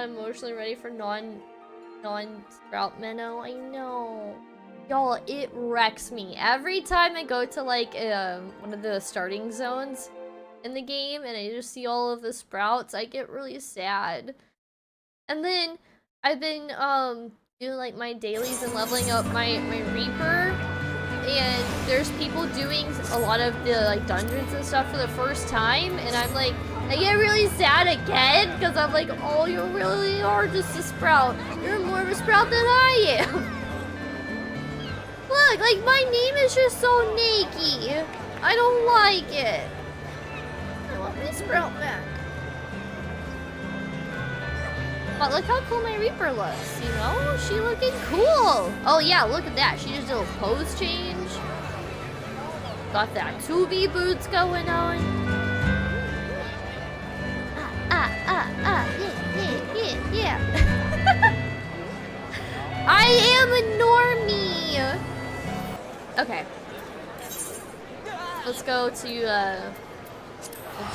not emotionally ready for non-Sprout Minnow. I know. Y'all, it wrecks me. Every time I go to, like, one of the starting zones in the game and I just see all of the Sprouts, I get really sad. And then, I've been, doing, like, my dailies and leveling up my Reaper, and there's people doing a lot of the, like, dungeons and stuff for the first time, and I'm like, I get really sad again, because I'm like, oh, you really are just a Sprout. You're more of a Sprout than I am. Look, like, my name is just so nakey. I don't like it. I want my Sprout back. But look how cool my Reaper looks, you know? She looking cool. Oh yeah, look at that. She just did a pose change. Got that 2B boots going on. Yeah. I am a normie. Okay. Let's go to,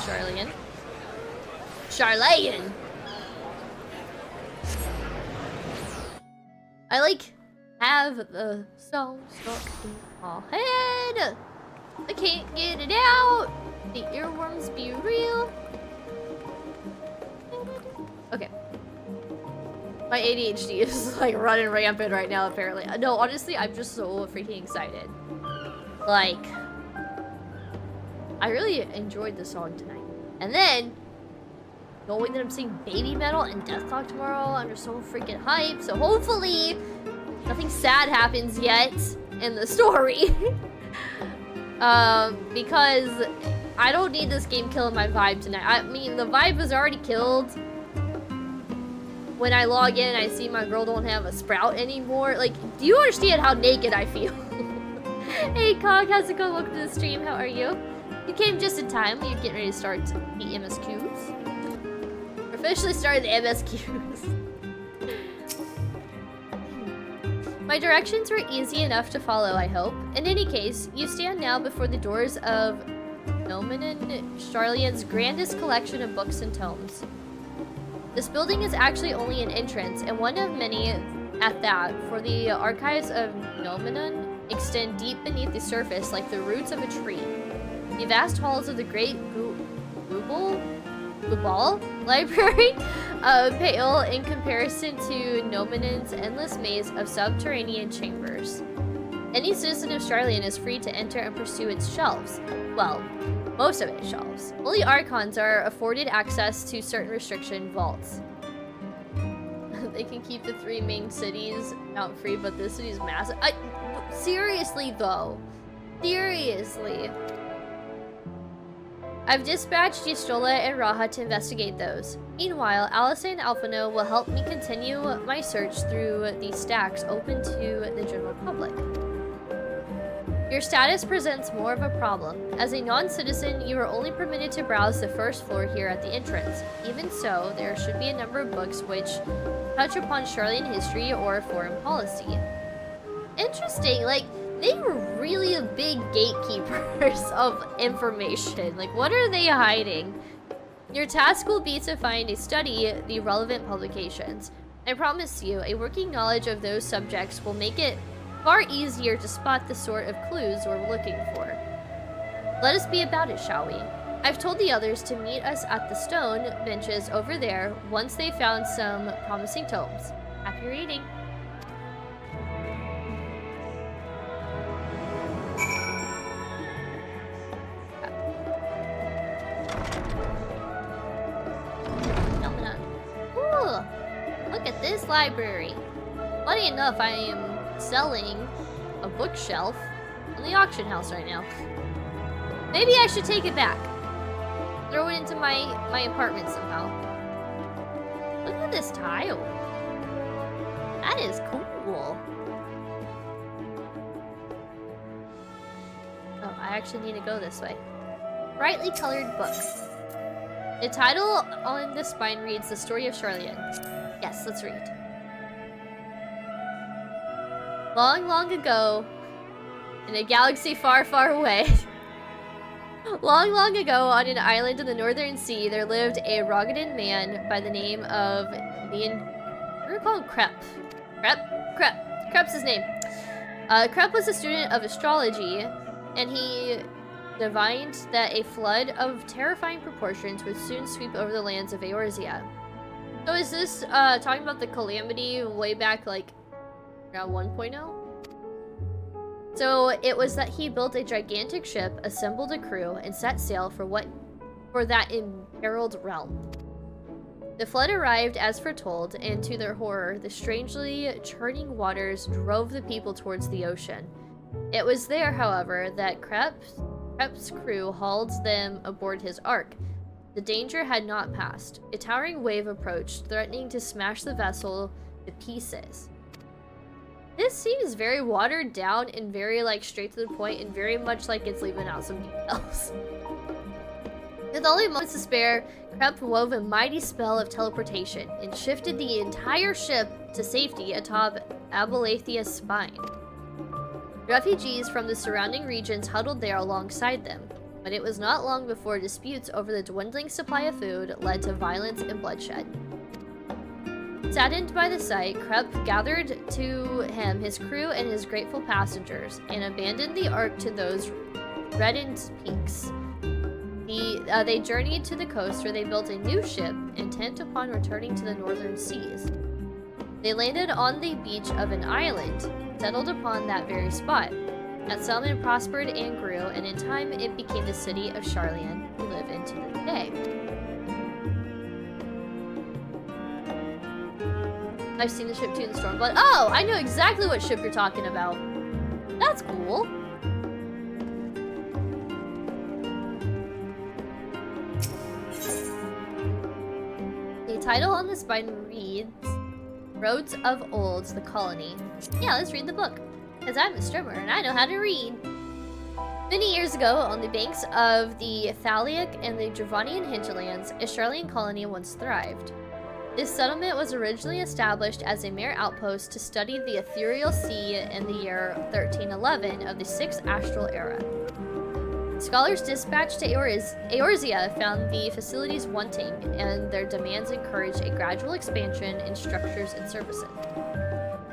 Sharlayan. Sharlayan! I, like, have the song stuck in my head. I can't get it out. The earworms be real. Okay. My ADHD is, like, running rampant right now, apparently. No, honestly, I'm just so freaking excited. Like, I really enjoyed the song tonight. And then, knowing that I'm seeing Baby Metal and Deathlock tomorrow, I'm just so freaking hyped. So hopefully, nothing sad happens yet in the story. Because I don't need this game killing my vibe tonight. I mean, the vibe was already killed when I log in and I see my girl don't have a Sprout anymore. Like, do you understand how naked I feel? Hey, Cog, how's it going? Welcome to the stream. How are you? You came just in time. You're getting ready to start the MSQs. Officially started the MSQs. My directions were easy enough to follow, I hope. In any case, you stand now before the doors of Sharlayans' grandest collection of books and tomes. This building is actually only an entrance, and one of many at that, for the archives of Nomenon extend deep beneath the surface like the roots of a tree. The vast halls of the great Gubal Library pale in comparison to Nomenon's endless maze of subterranean chambers. Any citizen of Sharlayan is free to enter and pursue its shelves. Well, most of its shelves. Only Archons are afforded access to certain restriction vaults. They can keep the 3 main cities out free, but this city is massive. Seriously, though. Seriously. I've dispatched Yistola and Raha to investigate those. Meanwhile, Alice and Alphino will help me continue my search through the stacks open to the general public. Your status presents more of a problem. As a non-citizen, you are only permitted to browse the first floor here at the entrance. Even so, there should be a number of books which touch upon Sharlayan history or foreign policy. Interesting, like, they were really big gatekeepers of information. Like, what are they hiding? Your task will be to find and study the relevant publications. I promise you, a working knowledge of those subjects will make it far easier to spot the sort of clues we're looking for. Let us be about it, shall we? I've told the others to meet us at the stone benches over there once they've found some promising tomes. Happy reading! Ooh, look at this library. Funny enough, I am selling a bookshelf on the auction house right now. Maybe I should take it back. Throw it into my apartment somehow. Look at this tile. That is cool. Oh, I actually need to go this way. Brightly colored books. The title on the spine reads The Story of Sharlayan. Yes, let's read. Long, long ago, in a galaxy far, far away, Long, long ago, on an island in the Northern Sea, there lived a Rogadan man by the name of what do we call him? Krep. Krep's his name. Krep was a student of astrology, and he divined that a flood of terrifying proportions would soon sweep over the lands of Eorzea. So is this talking about the calamity way back, like, around 1.0? So it was that he built a gigantic ship, assembled a crew, and set sail for that imperiled realm. The flood arrived as foretold, and to their horror, the strangely churning waters drove the people towards the ocean. It was there, however, that Krep's crew hauled them aboard his ark. The danger had not passed. A towering wave approached, threatening to smash the vessel to pieces. This seems very watered down and very, like, straight to the point, and very much like it's leaving out some details. With only moments to spare, Krep wove a mighty spell of teleportation and shifted the entire ship to safety atop Abalathia's spine. Refugees from the surrounding regions huddled there alongside them, but it was not long before disputes over the dwindling supply of food led to violence and bloodshed. Saddened by the sight, Krep gathered to him his crew and his grateful passengers, and abandoned the ark to those reddened peaks. They journeyed to the coast where they built a new ship, intent upon returning to the northern seas. They landed on the beach of an island, settled upon that very spot. That settlement prospered and grew, and in time it became the city of Sharlayan we live in to this day. I've seen the ship too in Stormblood. Oh, I know exactly what ship you're talking about. That's cool. The title on the spine reads, Roads of Old, the Colony. Yeah, let's read the book, because I'm a strummer and I know how to read. Many years ago, on the banks of the Thaliac and the Dravanian hinterlands, a Sharlayan colony once thrived. This settlement was originally established as a mere outpost to study the ethereal sea in the year 1311 of the 6th astral era. Scholars dispatched to Eorzea found the facilities wanting, and their demands encouraged a gradual expansion in structures and services.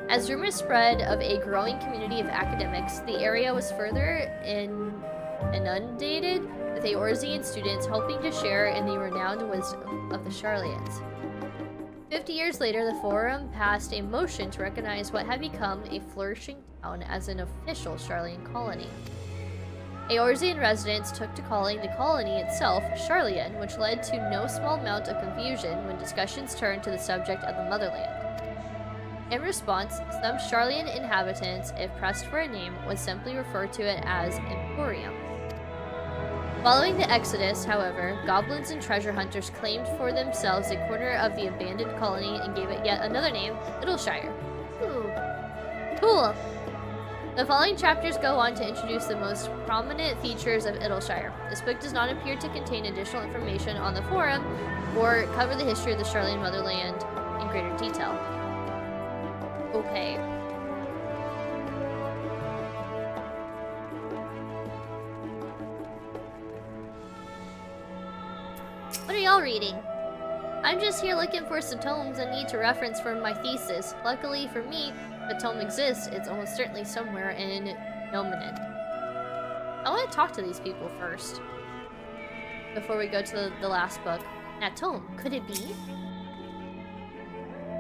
As rumors spread of a growing community of academics, the area was further inundated with Eorzean students hoping to share in the renowned wisdom of the Sharlayans. 50 years later, the Forum passed a motion to recognize what had become a flourishing town as an official Sharlayan colony. Eorzean residents took to calling the colony itself Sharlayan, which led to no small amount of confusion when discussions turned to the subject of the motherland. In response, some Sharlayan inhabitants, if pressed for a name, would simply refer to it as Emporium. Following the Exodus, however, goblins and treasure hunters claimed for themselves a corner of the abandoned colony and gave it yet another name, Littleshire. Ooh. Cool! The following chapters go on to introduce the most prominent features of Littleshire. This book does not appear to contain additional information on the Forum or cover the history of the Sharlayan motherland in greater detail. Okay. What are y'all reading? I'm just here looking for some tomes I need to reference for my thesis. Luckily for me, if a tome exists, it's almost certainly somewhere in Nominid. I want to talk to these people first, before we go to the last book. That tome, could it be?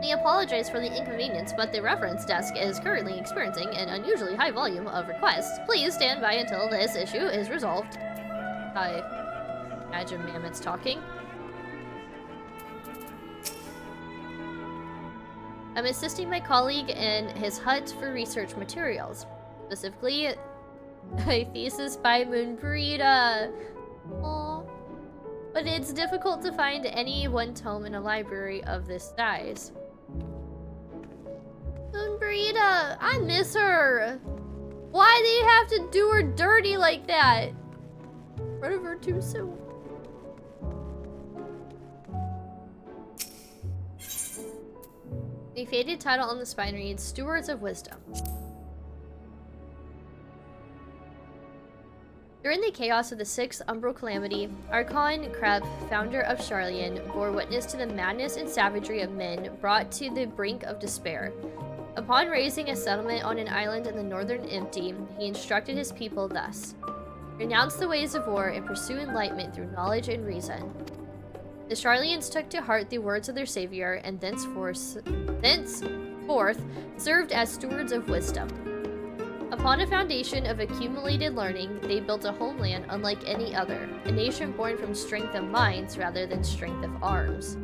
We apologize for the inconvenience, but the reference desk is currently experiencing an unusually high volume of requests. Please stand by until this issue is resolved. I imagine Mammoth's talking. I'm assisting my colleague in his hut for research materials. Specifically, a thesis by Moonbreeda. Aww. But it's difficult to find any one tome in a library of this size. Moonbreeda, I miss her. Why do you have to do her dirty like that? In front of her too soon. The faded title on the spine reads Stewards of Wisdom. During the chaos of the Sixth Umbral Calamity, Archon Kreb, founder of Sharlayan, bore witness to the madness and savagery of men brought to the brink of despair. Upon raising a settlement on an island in the northern Empty, he instructed his people thus: renounce the ways of war and pursue enlightenment through knowledge and reason. The Sharlayans took to heart the words of their savior and thenceforth served as stewards of wisdom. Upon a foundation of accumulated learning, they built a homeland unlike any other, a nation born from strength of minds rather than strength of arms.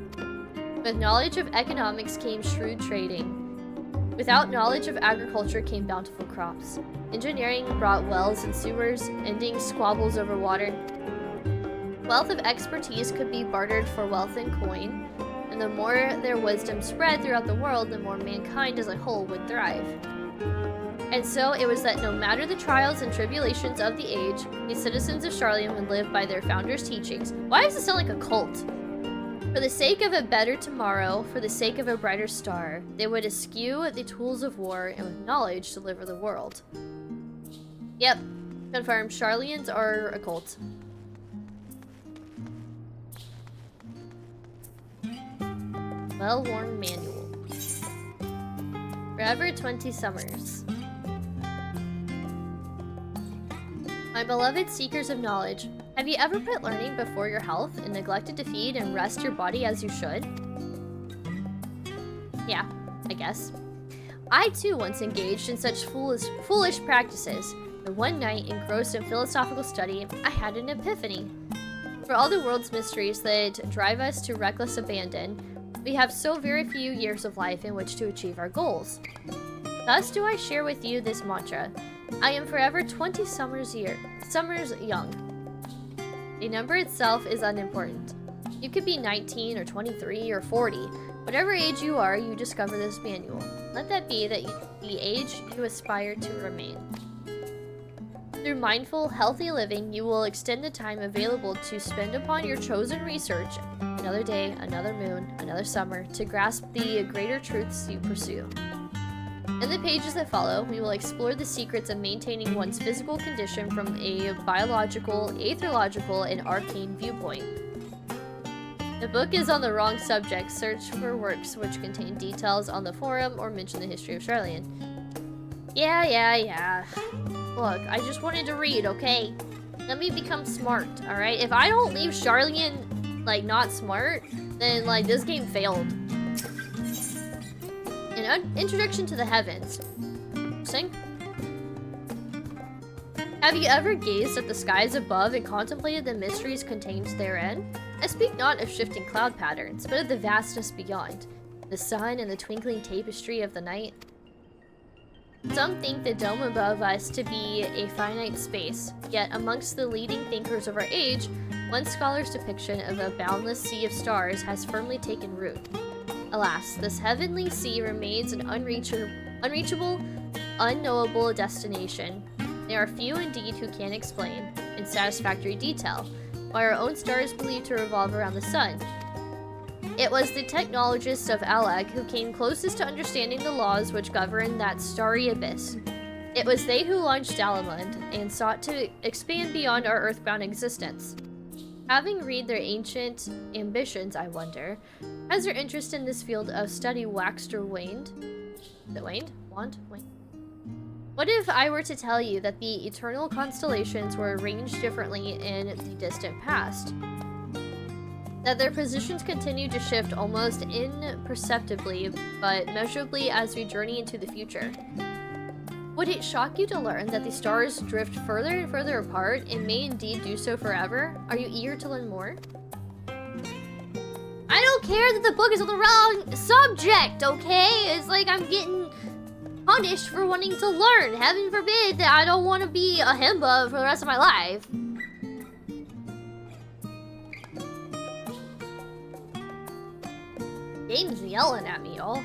With knowledge of economics came shrewd trading. Without knowledge of agriculture came bountiful crops. Engineering brought wells and sewers, ending squabbles over water. Wealth of expertise could be bartered for wealth and coin, and the more their wisdom spread throughout the world, the more mankind as a whole would thrive. And so it was that no matter the trials and tribulations of the age, the citizens of Sharlayan would live by their founders' teachings. Why does it sound like a cult? For the sake of a better tomorrow, for the sake of a brighter star, they would eschew the tools of war and with knowledge deliver the world. Yep, confirmed. Sharlayans are a cult. Well-worn manual. Forever 20 summers. My beloved seekers of knowledge, have you ever put learning before your health and neglected to feed and rest your body as you should? Yeah, I guess. I too once engaged in such foolish practices, but one night, engrossed in philosophical study, I had an epiphany. For all the world's mysteries that drive us to reckless abandon, we have so very few years of life in which to achieve our goals. Thus do I share with you this mantra: I am forever 20 summers young. The number itself is unimportant. You could be 19 or 23 or 40. Whatever age you are, you discover this manual. Let that be the age you aspire to remain. Through mindful, healthy living, you will extend the time available to spend upon your chosen research, another day, another moon, another summer, to grasp the greater truths you pursue. In the pages that follow, we will explore the secrets of maintaining one's physical condition from a biological, aetherological, and arcane viewpoint. The book is on the wrong subject. Search for works which contain details on the forum or mention the history of Sharlayan. Yeah. Look, I just wanted to read, okay? Let me become smart, alright? If I don't leave Sharlayan, like, not smart, then, like, this game failed. An introduction to the heavens. Sing. Have you ever gazed at the skies above and contemplated the mysteries contained therein? I speak not of shifting cloud patterns, but of the vastness beyond, the sun and the twinkling tapestry of the night. Some think the dome above us to be a finite space, yet amongst the leading thinkers of our age, one scholar's depiction of a boundless sea of stars has firmly taken root. Alas, this heavenly sea remains an unreachable, unknowable destination. There are few indeed who can explain, in satisfactory detail, why our own star is believed to revolve around the sun. It was the technologists of Alag who came closest to understanding the laws which govern that starry abyss. It was they who launched Dalamund and sought to expand beyond our earthbound existence. Having read their ancient ambitions, I wonder, has their interest in this field of study waxed or waned? Is it waned? Waned? What if I were to tell you that the eternal constellations were arranged differently in the distant past? That their positions continue to shift almost imperceptibly, but measurably as we journey into the future? Would it shock you to learn that the stars drift further and further apart and may indeed do so forever? Are you eager to learn more? I don't care that the book is on the wrong subject, okay? It's like I'm getting punished for wanting to learn. Heaven forbid that I don't want to be a himba for the rest of my life. Game's yelling at me, y'all.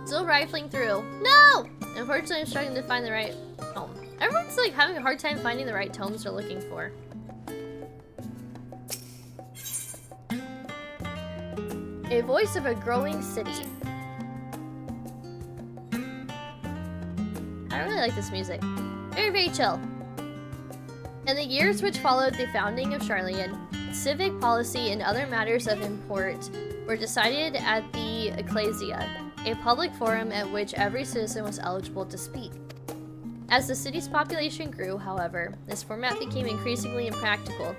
Still rifling through. No! Unfortunately, I'm struggling to find the right tome. Everyone's like having a hard time finding the right tomes they're looking for. A voice of a growing city. really like this music. Very, very chill. In the years which followed the founding of Sharlayan, civic policy and other matters of import were decided at the Ecclesia, a public forum at which every citizen was eligible to speak. As the city's population grew, however, this format became increasingly impractical.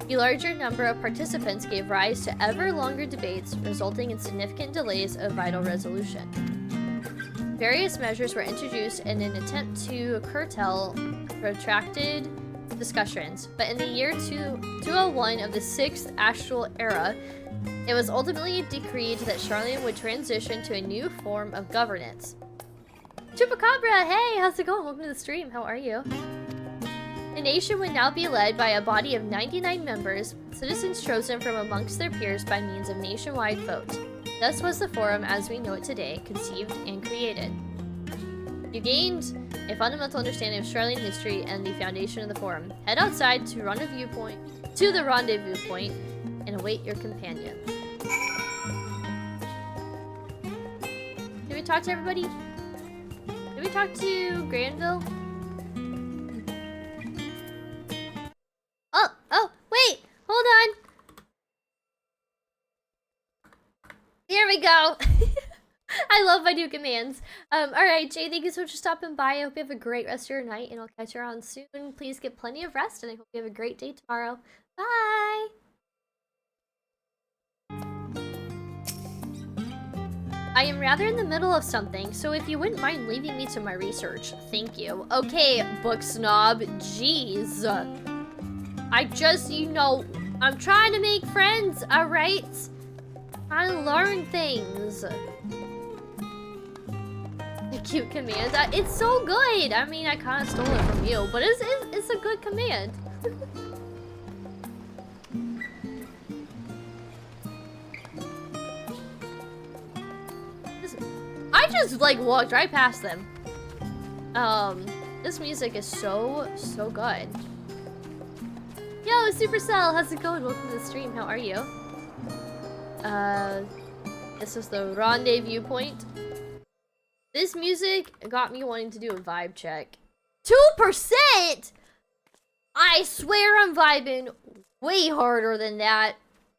The larger number of participants gave rise to ever longer debates, resulting in significant delays of vital resolution. Various measures were introduced in an attempt to curtail protracted discussions, but in the year 201 of the 6th Astral Era, it was ultimately decreed that Sharlayan would transition to a new form of governance. Chupacabra, hey, how's it going? Welcome to the stream. How are you? The nation would now be led by a body of 99 members, citizens chosen from amongst their peers by means of nationwide vote. Thus was the forum as we know it today conceived and created. You gained a fundamental understanding of Sharlayan history and the foundation of the forum. Head outside to the rendezvous point and await your companion. Did we talk to everybody? Did we talk to Granville? Oh, wait! Hold on! There we go! I love my new commands. Alright, Jay, thank you so much for stopping by. I hope you have a great rest of your night, and I'll catch you around soon. Please get plenty of rest, and I hope you have a great day tomorrow. Bye! I am rather in the middle of something, so if you wouldn't mind leaving me to my research, thank you. Okay, book snob, jeez. I just, you know, I'm trying to make friends, alright? Trying to learn things. The cute command. It's so good. I mean, I kind of stole it from you, but it's a good command. I just like walked right past them. This music is so good. Yo, Supercell, how's it going? Welcome to the stream. How are you? This is the rendezvous point. This music got me wanting to do a vibe check. 2%? I swear I'm vibing way harder than that.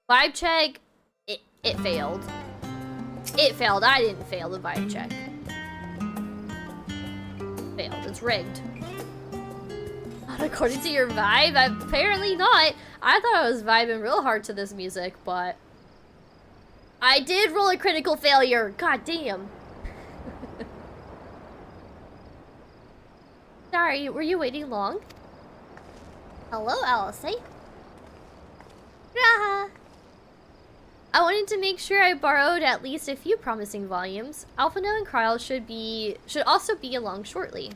Vibe check, it failed. It failed. I didn't fail the vibe check. Failed. It's rigged. Not according to your vibe? Apparently not. I thought I was vibing real hard to this music, but I did roll a critical failure. God damn. Sorry, were you waiting long? Hello, Alice. Raha. I wanted to make sure I borrowed at least a few promising volumes. Alphino and Kryl should also be along shortly.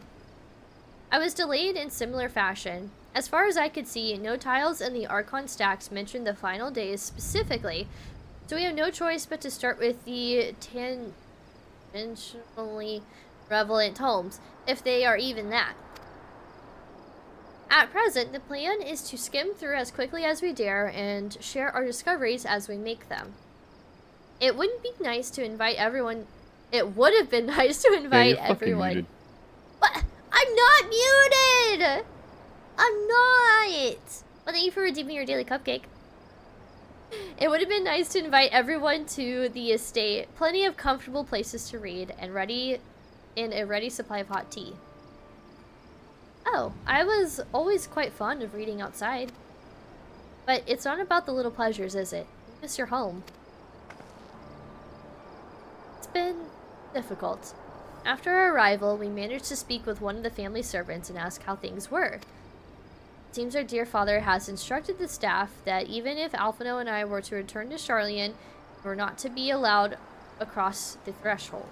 I was delayed in similar fashion. As far as I could see, no tiles in the Archon stacks mentioned the final days specifically, so we have no choice but to start with the tangentially relevant homes, if they are even that. At present, the plan is to skim through as quickly as we dare and share our discoveries as we make them. It wouldn't be nice to invite everyone. It would have been nice to invite everyone. Muted. What? I'm not muted! I'm not! Well, thank you for redeeming your daily cupcake. It would have been nice to invite everyone to the estate. Plenty of comfortable places to read and a ready supply of hot tea. Oh, I was always quite fond of reading outside. But it's not about the little pleasures, is it? You miss your home. It's been difficult. After our arrival, we managed to speak with one of the family servants and ask how things were. It seems our dear father has instructed the staff that even if Alphino and I were to return to Sharlayan, we're not to be allowed across the threshold.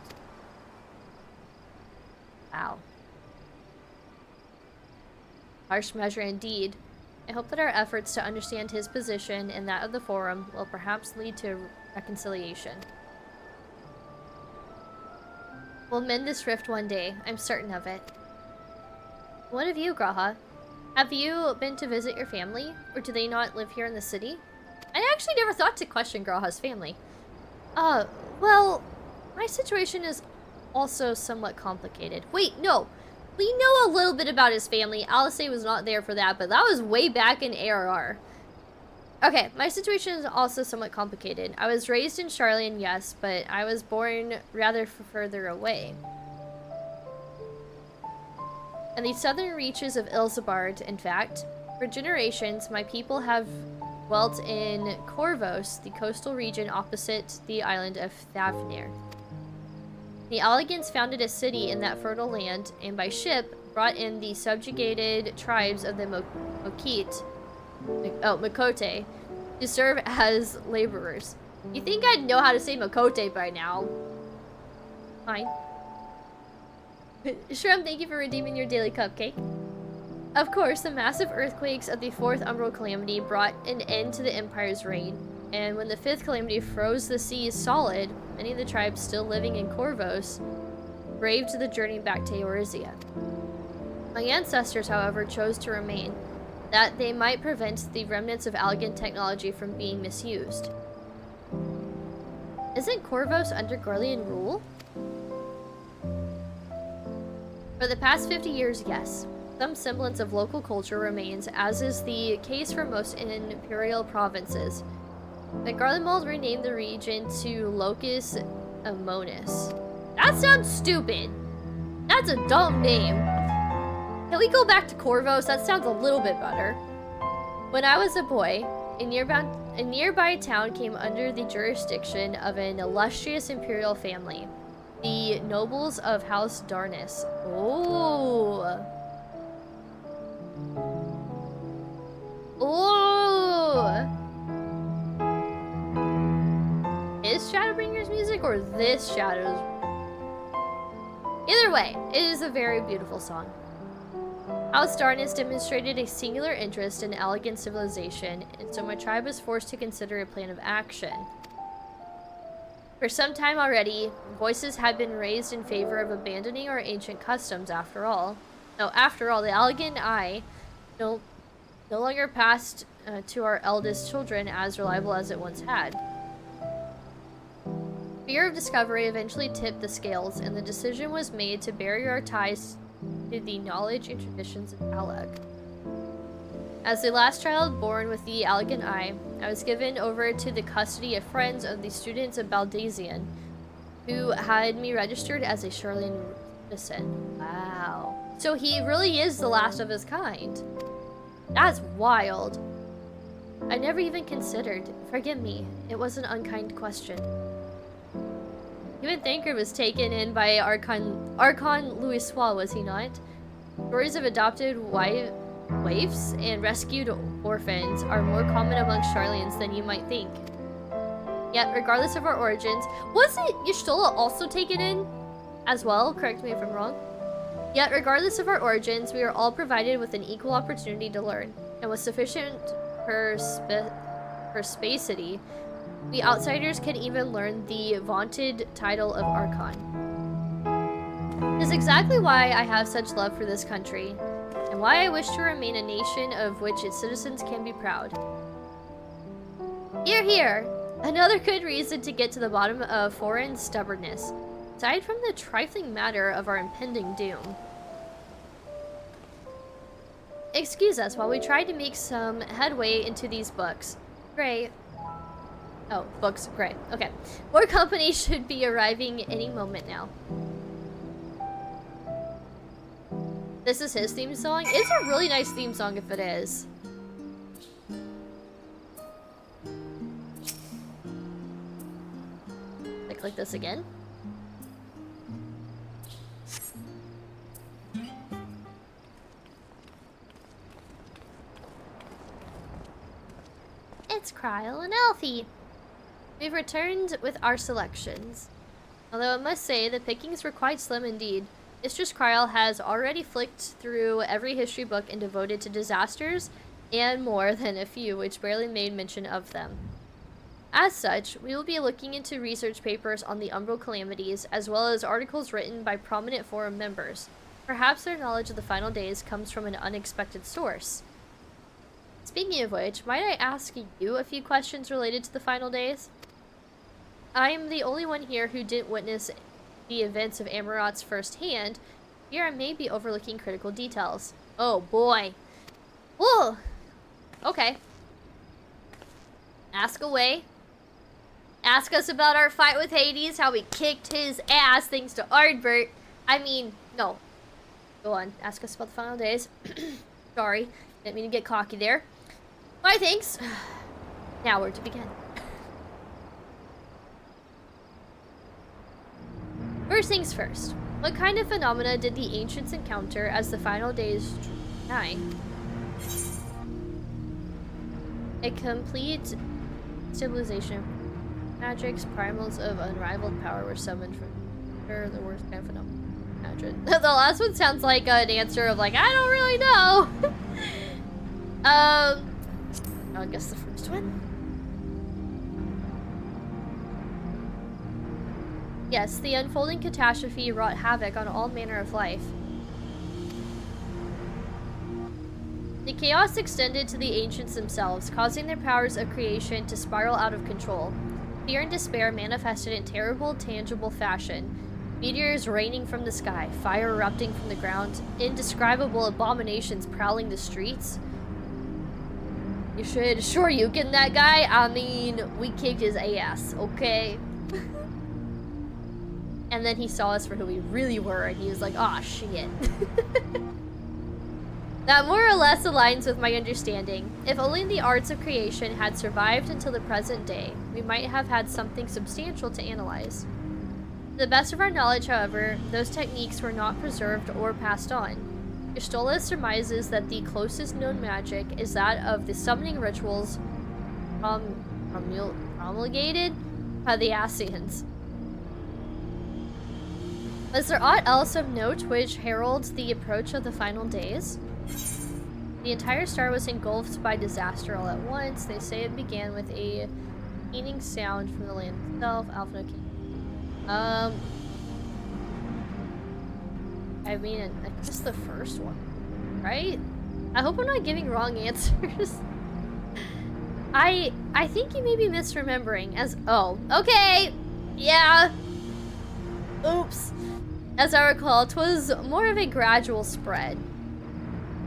Wow. Harsh measure indeed. I hope that our efforts to understand his position and that of the Forum will perhaps lead to reconciliation. We'll mend this rift one day, I'm certain of it. What of you, Graha? Have you been to visit your family, or do they not live here in the city? I actually never thought to question Graha's family. Well, my situation is also somewhat complicated. Wait, no! We know a little bit about his family. Alice was not there for that, but that was way back in ARR. Okay, my situation is also somewhat complicated. I was raised in Sharlayan, yes, but I was born rather further away. In the southern reaches of Ilsabard, in fact, for generations, my people have dwelt in Corvos, the coastal region opposite the island of Thavnir. The Alligans founded a city in that fertile land, and by ship, brought in the subjugated tribes of the Makote, to serve as laborers. You think I'd know how to say Makote by now? Fine. Shrum, thank you for redeeming your daily cupcake. Of course, the massive earthquakes of the 4th Umbral Calamity brought an end to the Empire's reign, and when the 5th Calamity froze the seas solid, many of the tribes still living in Corvos braved the journey back to Eorzea. My ancestors, however, chose to remain, that they might prevent the remnants of Allagan technology from being misused. Isn't Corvos under Garlean rule? For the past 50 years, yes. Some semblance of local culture remains, as is the case for most imperial provinces. But Garlemald renamed the region to Locus Amonis. That sounds stupid. That's a dumb name. Can we go back to Corvos? That sounds a little bit better. When I was a boy, a nearby town came under the jurisdiction of an illustrious imperial family, the nobles of House Darnus. Oh. Oh. Is Shadowbringer's music or this Shadow's? Either way, it is a very beautiful song. House Darnus demonstrated a singular interest in Allagan civilization, and so my tribe was forced to consider a plan of action. For some time already, voices had been raised in favor of abandoning our ancient customs after all. Now, after all, the Allagan Eye no longer passed to our eldest children as reliable as it once had. Fear of discovery eventually tipped the scales, and the decision was made to bury our ties to the knowledge and traditions of Allag. As the last child born with the Allagan Eye, I was given over to the custody of friends of the students of Baldazian, who had me registered as a Sharlayan citizen. Wow. So he really is the last of his kind. That's wild. I never even considered. Forgive me, it was an unkind question. Even Thanker was taken in by Archon Louisois, was he not? Stories of adopted waifs and rescued orphans are more common among Sharlayans than you might think. Yet, regardless of our origins, wasn't Y'shtola also taken in as well? Correct me if I'm wrong. Yet, regardless of our origins, we are all provided with an equal opportunity to learn, and with sufficient perspicacity, we outsiders can even learn the vaunted title of Archon. It is exactly why I have such love for this country, and why I wish to remain a nation of which its citizens can be proud. Hear, hear! Another good reason to get to the bottom of foreign stubbornness, aside from the trifling matter of our impending doom. Excuse us while we try to make some headway into these books. Great. Oh, books, great. Okay. More company should be arriving any moment now. This is his theme song? It's a really nice theme song if it is. Like this again. It's Kryl and Alfie. We've returned with our selections. Although I must say, the pickings were quite slim indeed. Mistress Kryl has already flicked through every history book and devoted to disasters, and more than a few which barely made mention of them. As such, we will be looking into research papers on the Umbral Calamities, as well as articles written by prominent forum members. Perhaps their knowledge of the final days comes from an unexpected source. Speaking of which, might I ask you a few questions related to the final days? I am the only one here who didn't witness the events of Amarat's firsthand, Here I may be overlooking critical details. Oh boy. Whoa! Okay. Ask away. Ask us about our fight with Hades, how we kicked his ass thanks to Ardbert. I mean, no. Go on. Ask us about the final days. Sorry. Didn't mean to get cocky there. Why, thanks. Now where to begin? First things first. What kind of phenomena did the ancients encounter as the final days drew nigh? A complete civilization. Magics, primals of unrivaled power were summoned from the worst kind of phenomenon. Imagine. The last one sounds like an answer of like, I don't really know. I guess the first one. Yes, the unfolding catastrophe wrought havoc on all manner of life. The chaos extended to the ancients themselves, causing their powers of creation to spiral out of control. Fear and despair manifested in terrible, tangible fashion. Meteors raining from the sky, fire erupting from the ground, indescribable abominations prowling the streets. You should assure you, getting that guy, I mean, we kicked his ass, okay? And then he saw us for who we really were, and he was like, aw, shit. That more or less aligns with my understanding. If only the arts of creation had survived until the present day, we might have had something substantial to analyze. To the best of our knowledge, however, those techniques were not preserved or passed on. Y'shtola surmises that the closest known magic is that of the summoning rituals promulgated by the Ascians. Was there aught else of note which heralds the approach of the final days? The entire star was engulfed by disaster all at once. They say it began with a keening sound from the land itself. Alpha King. I mean, just the first one, right? I hope I'm not giving wrong answers. I think you may be misremembering as, oh, okay, yeah. Oops. As I recall, 'twas more of a gradual spread.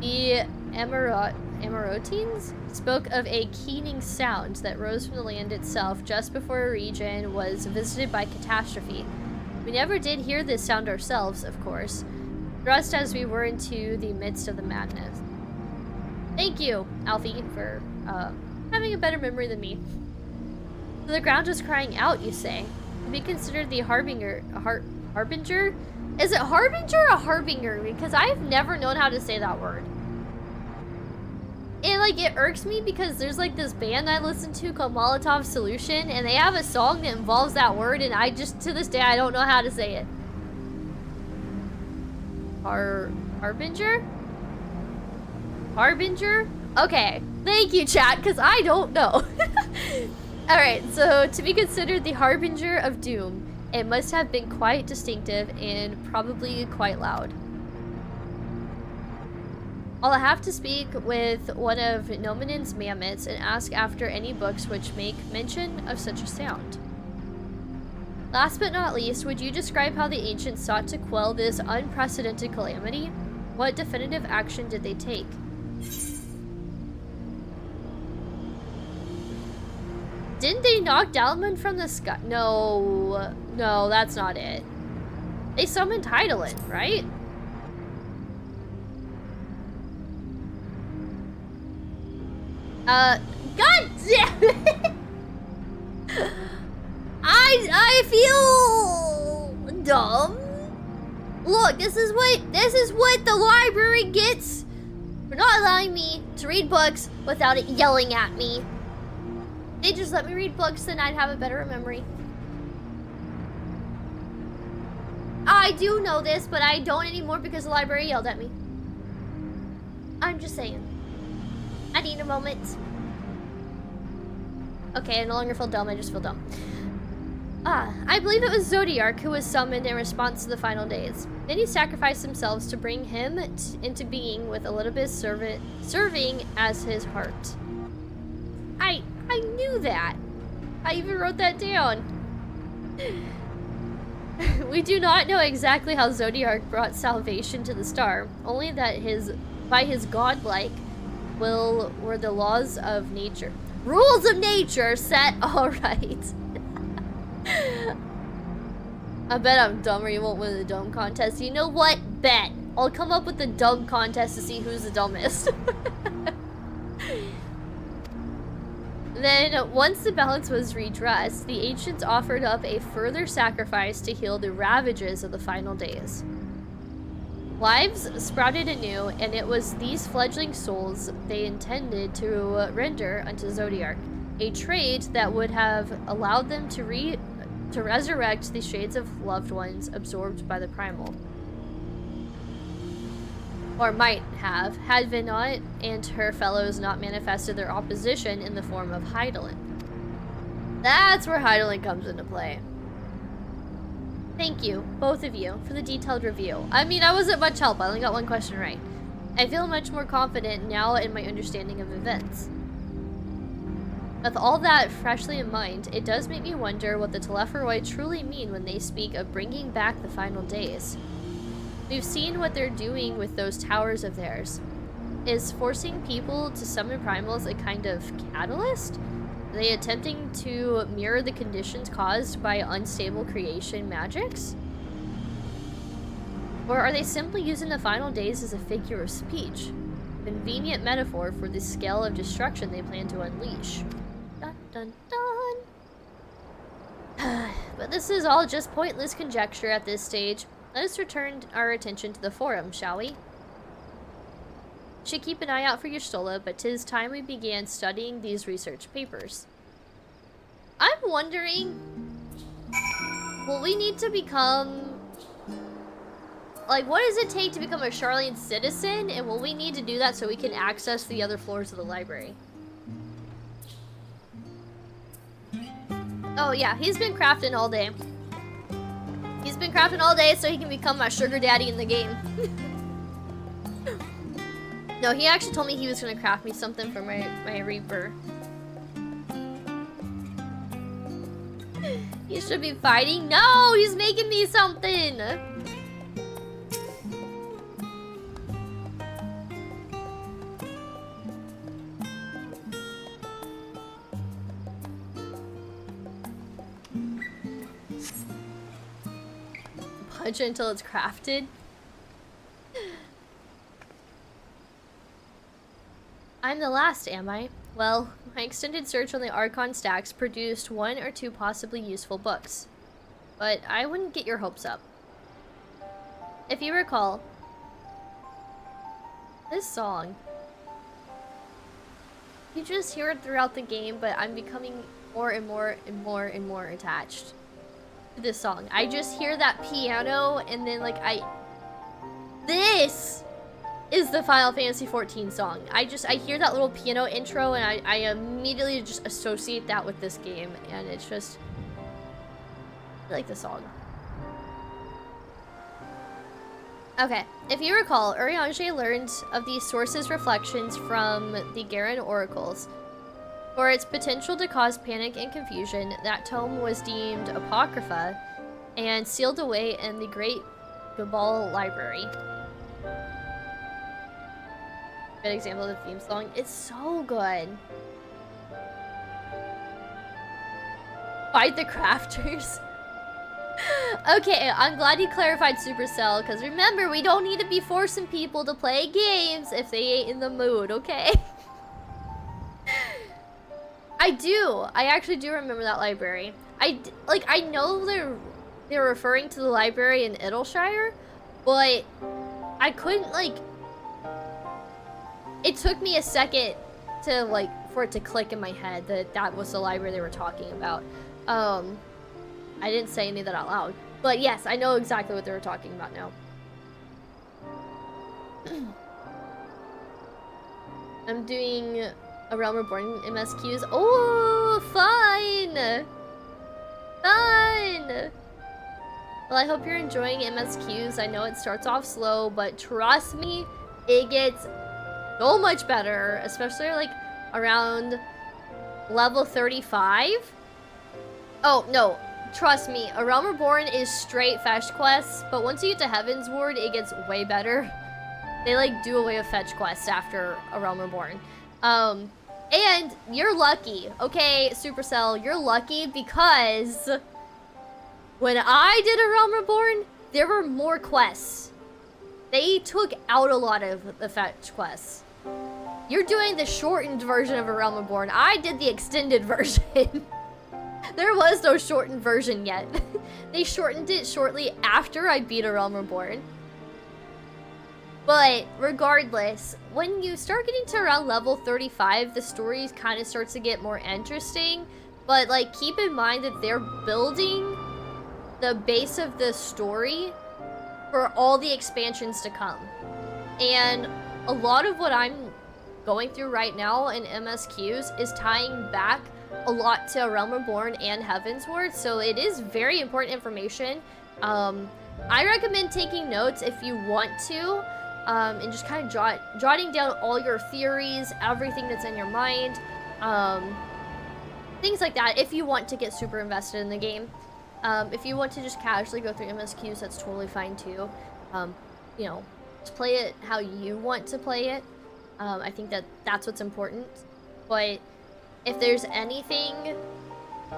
The Emerotines spoke of a keening sound that rose from the land itself just before a region was visited by catastrophe. We never did hear this sound ourselves, of course, thrust as we were into the midst of the madness. Thank you, Alfie, for having a better memory than me. So the ground was crying out, you say? To be considered the harbinger. Is it harbinger or harbinger? Because I've never known how to say that word. And like it irks me because there's like this band I listen to called Molotov Solution, and they have a song that involves that word, and I just to this day I don't know how to say it. Harbinger? Harbinger? Okay. Thank you, chat, because I don't know. Alright, so to be considered the harbinger of doom, it must have been quite distinctive and probably quite loud. I'll have to speak with one of Nominen's mammoths and ask after any books which make mention of such a sound. Last but not least, would you describe how the ancients sought to quell this unprecedented calamity? What definitive action did they take? Didn't they knock Dalman from the sky? No, that's not it. They summoned Heidelin, right? God damn it! I feel dumb. Look, this is what the library gets for not allowing me to read books without it yelling at me. They just let me read books, then I'd have a better memory. I do know this, but I don't anymore because the library yelled at me. I'm just saying. I need a moment. Okay, I no longer feel dumb, I just feel dumb. I believe it was Zodiark who was summoned in response to the final days. Many sacrificed themselves to bring him into being, with Elidibus serving as his heart. I knew that. I even wrote that down. We do not know exactly how Zodiark brought salvation to the star, only that by his godlike will were the laws of nature. Rules of nature set, alright. I bet I'm dumb or you won't win the dumb contest. You know what? Bet. I'll come up with the dumb contest to see who's the dumbest. Then, once the balance was redressed, the ancients offered up a further sacrifice to heal the ravages of the final days. Lives sprouted anew, and it was these fledgling souls they intended to render unto Zodiark, a trade that would have allowed them to resurrect the shades of loved ones absorbed by the primal. Or might have, had Vinot and her fellows not manifested their opposition in the form of Hydaelyn. That's where Hydaelyn comes into play. Thank you, both of you, for the detailed review. I mean, I wasn't much help, I only got one question right. I feel much more confident now in my understanding of events. With all that freshly in mind, it does make me wonder what the Telepharoi truly mean when they speak of bringing back the final days. We've seen what they're doing with those towers of theirs. Is forcing people to summon primals a kind of catalyst? Are they attempting to mirror the conditions caused by unstable creation magics? Or are they simply using the final days as a figure of speech? A convenient metaphor for the scale of destruction they plan to unleash. Dun dun dun! But this is all just pointless conjecture at this stage. Let us return our attention to the forum, shall we? Should keep an eye out for your Stola, but 'tis time we began studying these research papers. I'm wondering, will we need to become, like, what does it take to become a Sharlayan citizen? And will we need to do that so we can access the other floors of the library? Oh yeah, he's been crafting all day. He's been crafting all day so he can become my sugar daddy in the game. No, he actually told me he was gonna craft me something for my Reaper. He should be fighting. No, he's making me something. Punch it until it's crafted. I'm the last, am I? Well, my extended search on the Archon stacks produced 1 or 2 possibly useful books. But I wouldn't get your hopes up. If you recall, this song, you just hear it throughout the game, but I'm becoming more and more and more and more attached to this song. I just hear that piano and then like this is the Final Fantasy XIV song. I hear that little piano intro and I immediately just associate that with this game, and it's just, I like the song. Okay, if you recall, Urianger learned of these sources' reflections from the Garen oracles. For its potential to cause panic and confusion, that tome was deemed apocrypha and sealed away in the Great Gabal Library. Good example of the theme song. It's so good. Fight the crafters. Okay, I'm glad you clarified Supercell, because remember, we don't need to be forcing people to play games if they ain't in the mood, okay? I actually do remember that library. I know they're referring to the library in Idleshire, but I couldn't, like, it took me a second to, like, for it to click in my head that that was the library they were talking about. I didn't say any of that out loud, but yes, I know exactly what they were talking about now. I'm doing a Realm Reborn MSQs. Oh, fun! Fun! Well, I hope you're enjoying MSQs. I know it starts off slow, but trust me, it gets so much better, especially like around level 35. Oh, no, trust me, A Realm Reborn is straight fetch quests, but once you get to Heaven's Ward, it gets way better. They like do away with fetch quests after A Realm Reborn. And you're lucky, okay, Supercell, you're lucky because when I did A Realm Reborn, there were more quests. They took out a lot of the fetch quests. You're doing the shortened version of A Realm Reborn. I did the extended version. There was no shortened version yet. They shortened it shortly after I beat A Realm Reborn. But regardless, when you start getting to around level 35, the story kind of starts to get more interesting. But like, keep in mind that they're building the base of the story for all the expansions to come. And a lot of what I'm going through right now in MSQs is tying back a lot to Realm Reborn and Heaven's Ward, so it is very important information. I recommend taking notes if you want to, and just kind of jotting down all your theories, everything that's in your mind, things like that, if you want to get super invested in the game. If you want to just casually go through MSQs, that's totally fine too. You know, just play it how you want to play it. I think that's what's important. But if there's anything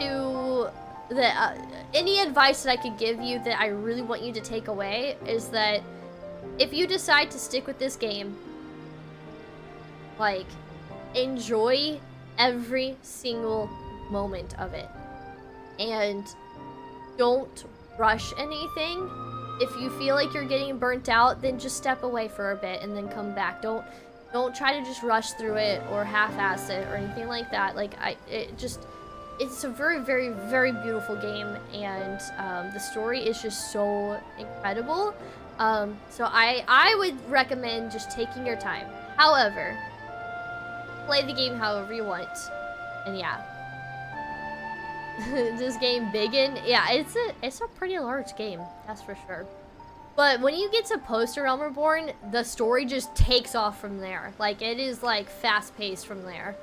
to any advice that I could give you that I really want you to take away is that if you decide to stick with this game, like, enjoy every single moment of it. And don't rush anything. If you feel like you're getting burnt out, then just step away for a bit and then come back. Don't try to just rush through it or half-ass it or anything like that. Like, it's a very, very, very beautiful game, and the story is just so incredible. So I would recommend just taking your time. However, play the game however you want. And yeah. This game biggin', yeah, it's a pretty large game, that's for sure. But when you get to post A Realm Reborn, the story just takes off from there. Like, it is like fast-paced from there.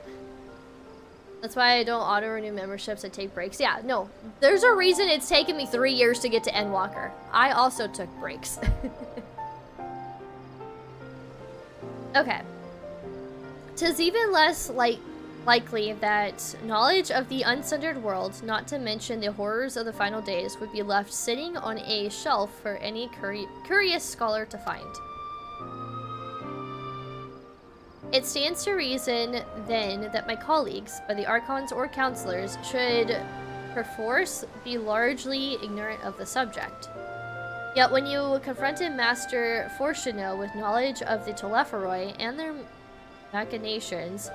That's why I don't auto-renew memberships, I take breaks. Yeah, no, there's a reason it's taken me 3 years to get to Endwalker. I also took breaks. Okay. 'Tis even less likely that knowledge of the uncentered world, not to mention the horrors of the final days, would be left sitting on a shelf for any curious scholar to find. It stands to reason, then, that my colleagues, whether archons or counselors, should perforce be largely ignorant of the subject. Yet when you confronted Master Fortuno with knowledge of the Telepharoi and their machinations,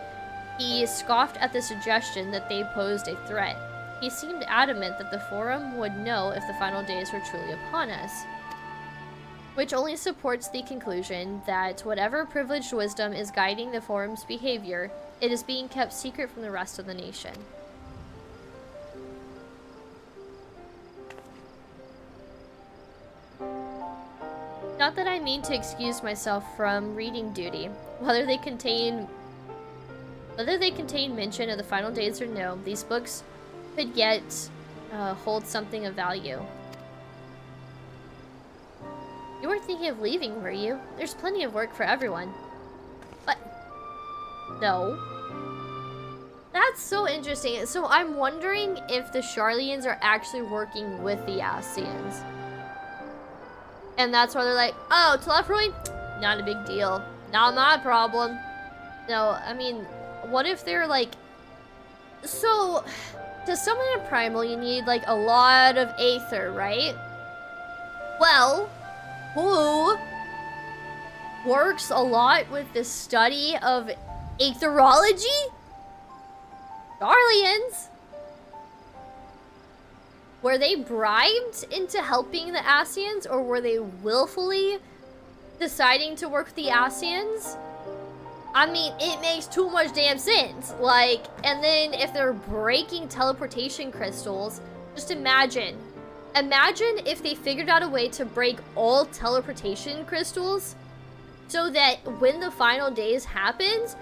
he scoffed at the suggestion that they posed a threat. He seemed adamant that the Forum would know if the final days were truly upon us, which only supports the conclusion that whatever privileged wisdom is guiding the Forum's behavior, it is being kept secret from the rest of the nation. Not that I mean to excuse myself from reading duty. Whether they contain mention of the final days or no, these books could yet hold something of value. You weren't thinking of leaving, were you? There's plenty of work for everyone. But no. That's so interesting. So I'm wondering if the Sharlayans are actually working with the Ascians. And that's why they're like, oh, Telepharoi? Not a big deal. Not my problem. No, I mean, what if they're like... So, to summon a primal, you need like a lot of aether, right? Well, who works a lot with the study of aetherology? Sharlayans. Were they bribed into helping the Ascians, or were they willfully deciding to work with the Ascians? I mean, it makes too much damn sense. Like, and then if they're breaking teleportation crystals, just imagine. Imagine if they figured out a way to break all teleportation crystals so that when the final days happens,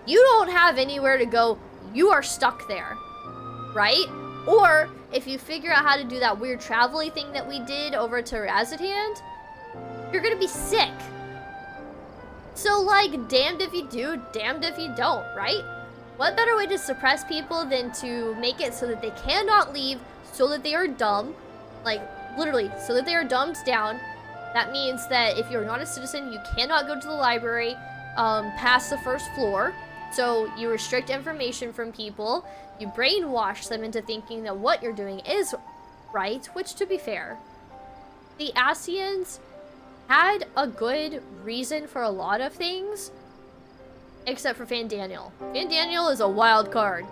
you don't have anywhere to go. You are stuck there, right? Or if you figure out how to do that weird travel-y thing that we did over to Razzathand, you're gonna be sick. So, like, damned if you do, damned if you don't, right? What better way to suppress people than to make it so that they cannot leave, so that they are dumb, like, literally, so that they are dumbed down. That means that if you're not a citizen, you cannot go to the library past the first floor. So you restrict information from people, you brainwash them into thinking that what you're doing is right, which, to be fair, the Ascians had a good reason for a lot of things, except for Fandaniel. Fandaniel is a wild card.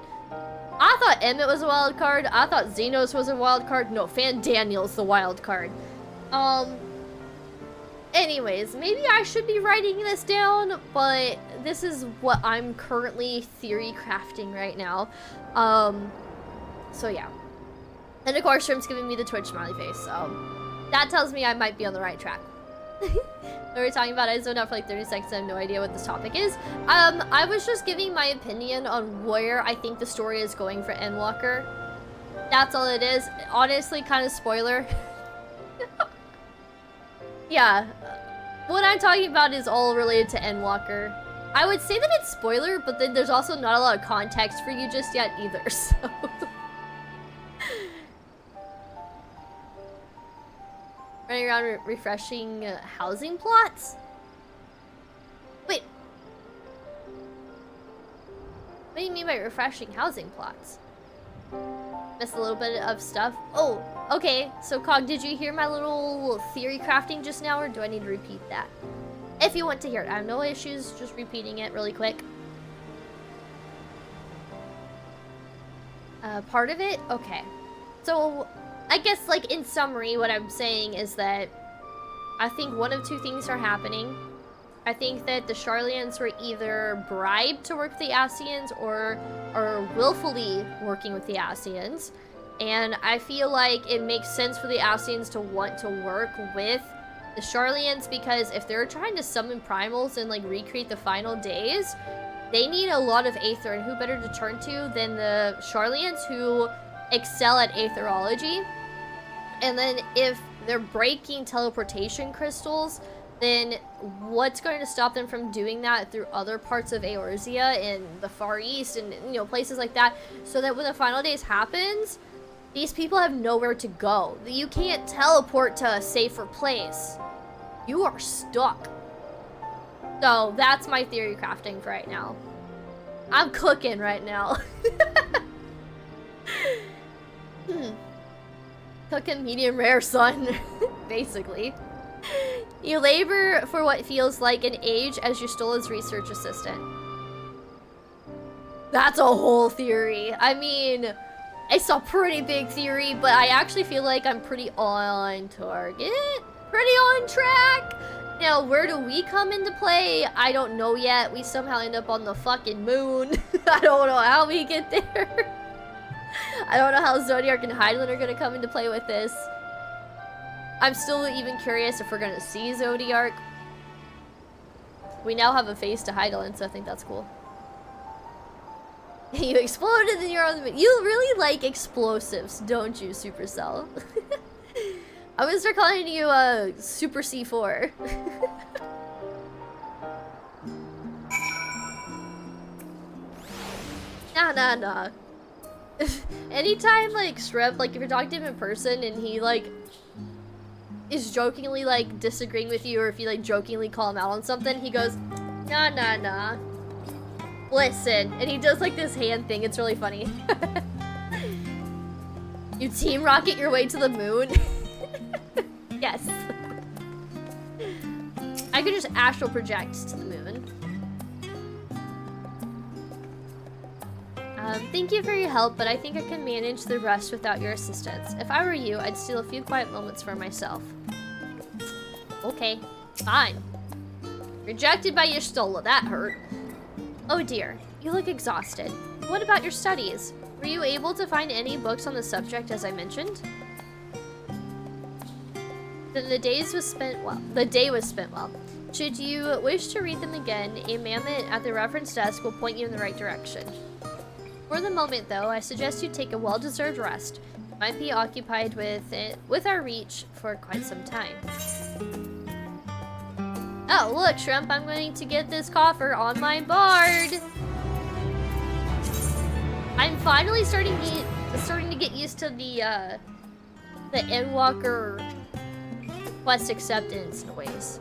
I thought Emmett was a wild card. I thought Xenos was a wild card. No, Fandaniel's the wild card. Anyways, maybe I should be writing this down, but this is what I'm currently theory crafting right now. So yeah. And of course, Shrimp's giving me the Twitch smiley face, so that tells me I might be on the right track. What were we talking about? I zoned out for like 30 seconds. I have no idea what this topic is. I was just giving my opinion on where I think the story is going for Endwalker. That's all it is. Honestly, kind of spoiler. Yeah. What I'm talking about is all related to Endwalker. I would say that it's spoiler, but then there's also not a lot of context for you just yet either, so... Running around refreshing housing plots? Wait. What do you mean by refreshing housing plots? Missed a little bit of stuff. Oh, okay. So, Cog, did you hear my little theory crafting just now, or do I need to repeat that? If you want to hear it, I have no issues just repeating it really quick. Part of it? Okay. So, I guess, like, in summary, what I'm saying is that I think one of two things are happening. I think that the Sharlayans were either bribed to work with the Ascians or are willfully working with the Ascians. And I feel like it makes sense for the Ascians to want to work with the Sharlayans, because if they're trying to summon primals and, like, recreate the final days, they need a lot of Aether, and who better to turn to than the Sharlayans, who excel at Aetherology. And then if they're breaking teleportation crystals, then what's going to stop them from doing that through other parts of Eorzea and the Far East and, you know, places like that, so that when the final days happens, these people have nowhere to go. You can't teleport to a safer place. You are stuck. So that's my theory crafting for right now. I'm cooking right now. Cooking medium rare, son. Basically. You labor for what feels like an age as Y'shtola's research assistant. That's a whole theory. I mean, it's a pretty big theory, but I actually feel like I'm pretty on target. Pretty on track. Now, where do we come into play? I don't know yet. We somehow end up on the fucking moon. I don't know how we get there. I don't know how Zodiark and Hydaelyn are going to come into play with this. I'm still even curious if we're going to see Zodiark. We now have a face to Hydaelyn, so I think that's cool. You exploded and you're on the moon. You really like explosives, don't you, Supercell? I'm going to start calling you Super C4. Nah. Anytime, like, Shrimp, like, if you're talking to him in person and he, like, is jokingly, like, disagreeing with you, or if you, like, jokingly call him out on something, he goes, nah. Listen. And he does, like, this hand thing. It's really funny. You team rocket your way to the moon? Yes. I could just astral project to the moon. Thank you for your help, but I think I can manage the rest without your assistance. If I were you, I'd steal a few quiet moments for myself. Okay, fine. Rejected by Y'shtola, that hurt. Oh dear, you look exhausted. What about your studies? Were you able to find any books on the subject as I mentioned? Then the day was spent well. Should you wish to read them again, a mammoth at the reference desk will point you in the right direction. For the moment, though, I suggest you take a well-deserved rest. You might be occupied with our reach for quite some time. Oh, look, Shrimp, I'm going to get this coffer on my bard. I'm finally starting to get used to the Endwalker quest acceptance noise.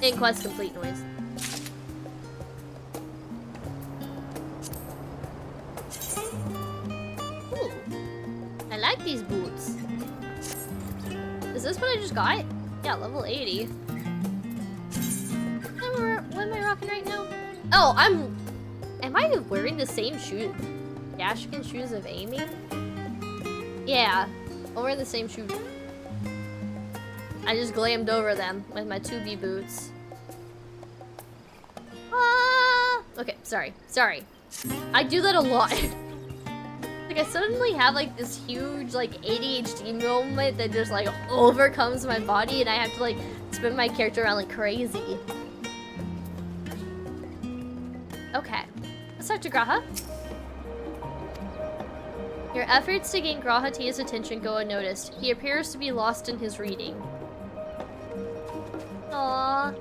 And quest complete noise. Ooh. I like these boots. Is this what I just got? Yeah, level 80. What am I rocking right now? Oh, am I wearing the same shoe? Dashkin shoes of aiming? Yeah, I'm wearing the same shoes. I just glammed over them with my 2B boots. Ah! Okay, sorry. I do that a lot. Like, I suddenly have, like, this huge, like, ADHD moment that just, like, overcomes my body, and I have to, like, spin my character around like crazy. Okay. Let's talk to Graha. Your efforts to gain Graha Tia's attention go unnoticed. He appears to be lost in his reading. Aww.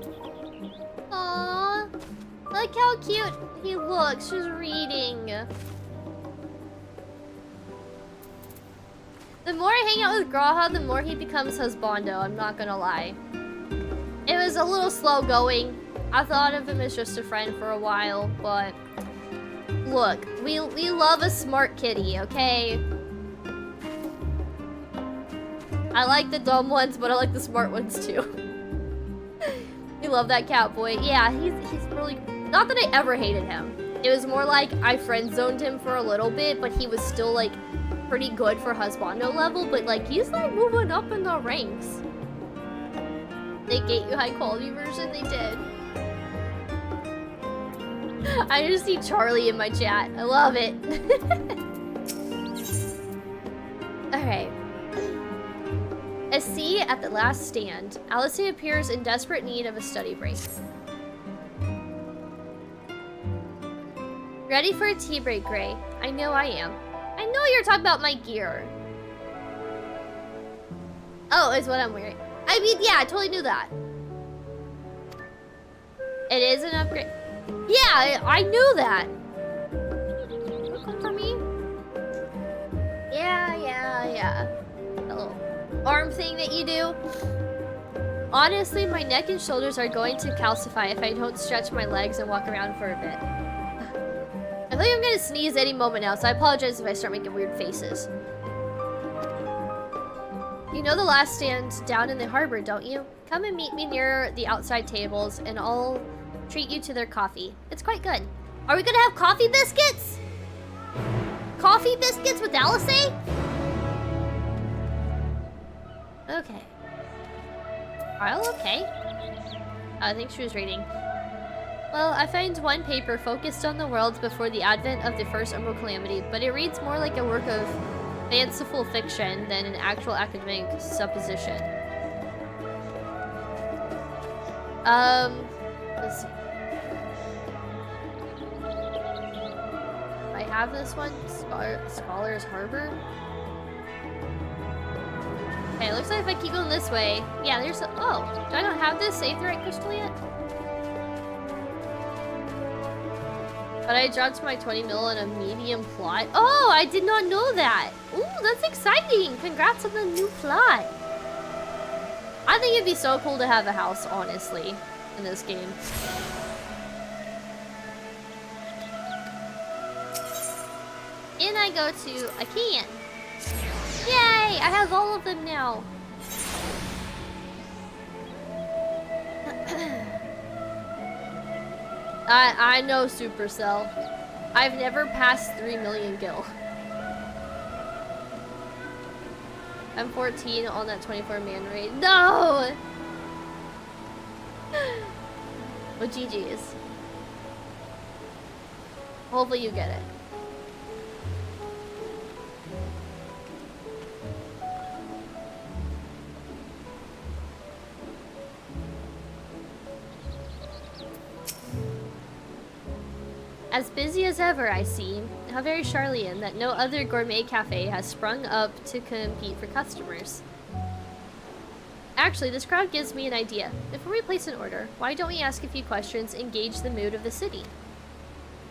Aww. Look how cute he looks. She's reading. The more I hang out with Graha, the more he becomes husbando, I'm not gonna lie. It was a little slow going. I thought of him as just a friend for a while, but... Look, we love a smart kitty, okay? I like the dumb ones, but I like the smart ones too. We love that cat boy. Yeah, he's really... Not that I ever hated him. It was more like I friend-zoned him for a little bit, but he was still, like, pretty good for husbando level, but, like, he's, like, moving up in the ranks. They gate you high-quality version? They did. I just see Charlie in my chat. I love it. Alright. A sea at the last stand. Alice appears in desperate need of a study break. Ready for a tea break, Gray? I know I am. I know you're talking about my gear. Oh, is what I'm wearing. I mean, yeah, I totally knew that. It is an upgrade. Yeah, I knew that. Come for me? Yeah. That little arm thing that you do. Honestly, my neck and shoulders are going to calcify if I don't stretch my legs and walk around for a bit. I think I'm gonna sneeze any moment now, so I apologize if I start making weird faces. You know the last stand down in the harbor, don't you? Come and meet me near the outside tables, and I'll treat you to their coffee. It's quite good. Are we gonna have coffee biscuits? Coffee biscuits with Alice? Okay. Kyle, okay. I think she was reading. Well, I find one paper focused on the worlds before the advent of the first Umbral Calamity, but it reads more like a work of fanciful fiction than an actual academic supposition. Let's see. I have this one, Scholar's Harbor. Okay, it looks like if I keep going this way, yeah, there's a, oh, do I not have this Save the Right Crystal yet? But I dropped my 20 mil in a medium plot. Oh, I did not know that. Ooh, that's exciting. Congrats on the new plot. I think it'd be so cool to have a house, honestly, in this game. And I go to a can. Yay, I have all of them now. I know Supercell. I've never passed 3 million gil. I'm 14 on that 24-man raid. No! Well, GG's. Hopefully you get it. As busy as ever, I see. How very Sharlayan that no other gourmet cafe has sprung up to compete for customers. Actually, this crowd gives me an idea. Before we place an order, why don't we ask a few questions and gauge the mood of the city?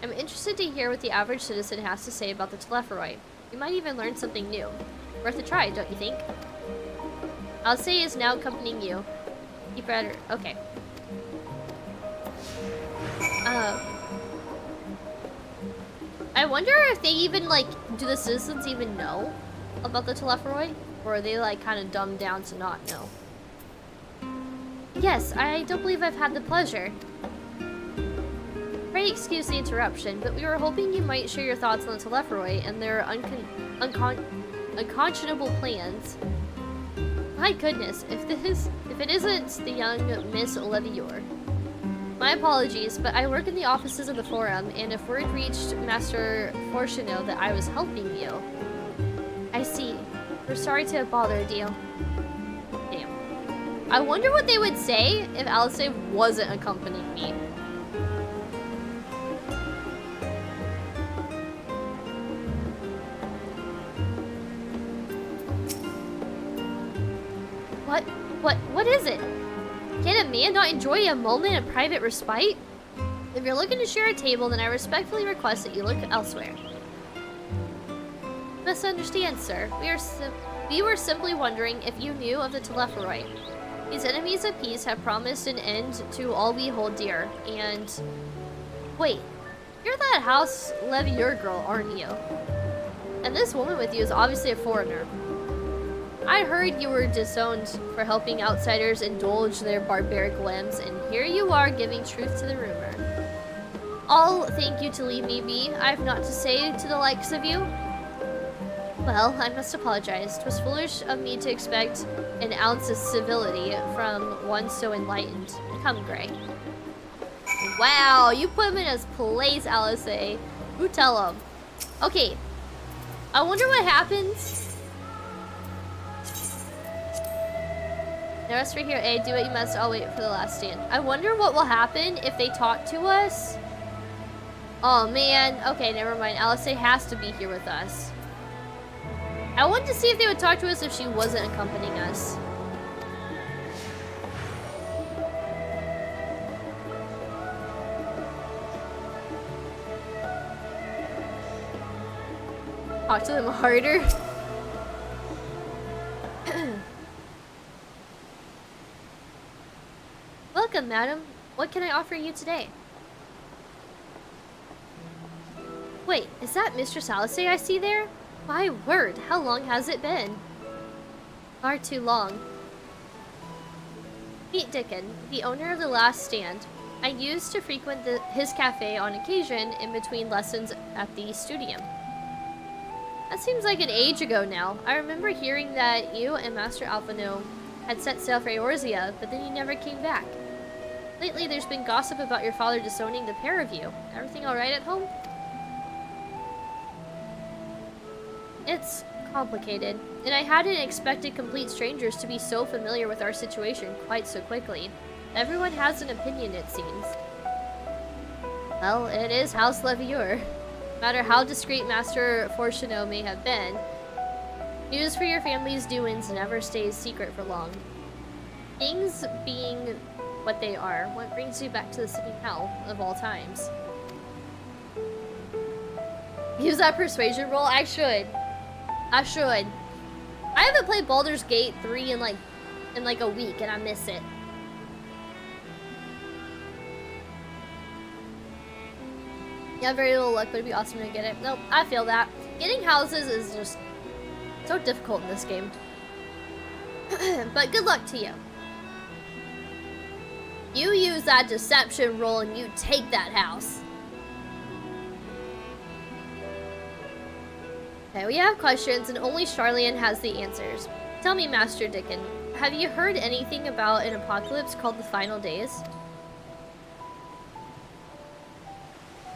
I'm interested to hear what the average citizen has to say about the telephorai. We might even learn something new. Worth a try, don't you think? Alce is now accompanying you. You better... Okay. I wonder if they even, like, do the citizens even know about the telephorai? Or are they, like, kind of dumbed down to not know? Yes, I don't believe I've had the pleasure. Pray excuse the interruption, but we were hoping you might share your thoughts on the telephorai and their unconscionable plans. My goodness, if it isn't the young Miss Levior. My apologies, but I work in the offices of the forum, and if word reached Master Fortuno that I was helping you... I see. We're sorry to have bothered you. Damn. I wonder what they would say if Alice wasn't accompanying me. What is it? Can a man not enjoy a moment of private respite? If you're looking to share a table, then I respectfully request that you look elsewhere. You must understand, sir. We were simply wondering if you knew of the telephorai. These enemies of peace have promised an end to all we hold dear, and... Wait, you're that House Levier girl, aren't you? And this woman with you is obviously a foreigner. I heard you were disowned for helping outsiders indulge their barbaric whims, and here you are giving truth to the rumor. I'll thank you to leave me be. I have naught to say to the likes of you. Well, I must apologize. 'Twas foolish of me to expect an ounce of civility from one so enlightened. Come, Gray. Wow, you put him in his place, Alice. Who tell him? Okay, I wonder what happens. The rest for here, A. Do what you must. I'll wait for the last stand. I wonder what will happen if they talk to us. Oh, man. Okay, never mind. Alice has to be here with us. I wanted to see if they would talk to us if she wasn't accompanying us. Talk to them harder. Welcome, madam. What can I offer you today? Wait, is that Mistress Alice I see there? My word, how long has it been? Far too long. Meet Dickon, the owner of the last stand. I used to frequent his cafe on occasion in between lessons at the studium. That seems like an age ago now. I remember hearing that you and Master Alphino had set sail for Eorzea, but then you never came back. Lately, there's been gossip about your father disowning the pair of you. Everything alright at home? It's complicated, and I hadn't expected complete strangers to be so familiar with our situation quite so quickly. Everyone has an opinion, it seems. Well, it is House Levier. No matter how discreet Master Fortuno may have been, news for your family's doings never stays secret for long. Things being what they are, what brings you back to the city hell of all times? Use that persuasion roll? I should. I haven't played Baldur's Gate 3 in like a week, and I miss it. Yeah, very little luck, but it'd be awesome to get it. Nope, I feel that. Getting houses is just so difficult in this game. But good luck to you. You use that deception roll and you take that house. Okay, we have questions and only Sharlayan has the answers. Tell me, Master Dickon, have you heard anything about an apocalypse called the Final Days?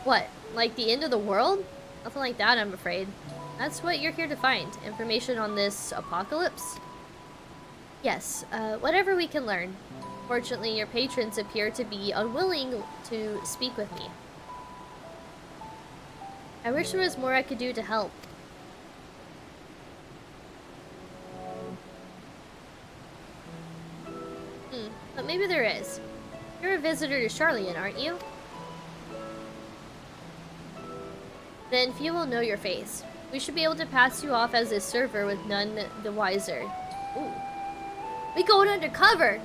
What, like the end of the world? Nothing like that, I'm afraid. That's what you're here to find. Information on this apocalypse? Yes, whatever we can learn. Fortunately, your patrons appear to be unwilling to speak with me. I wish there was more I could do to help. But maybe there is. You're a visitor to Sharlayan, aren't you? Then few will know your face. We should be able to pass you off as a server with none the wiser. Ooh. We going undercover!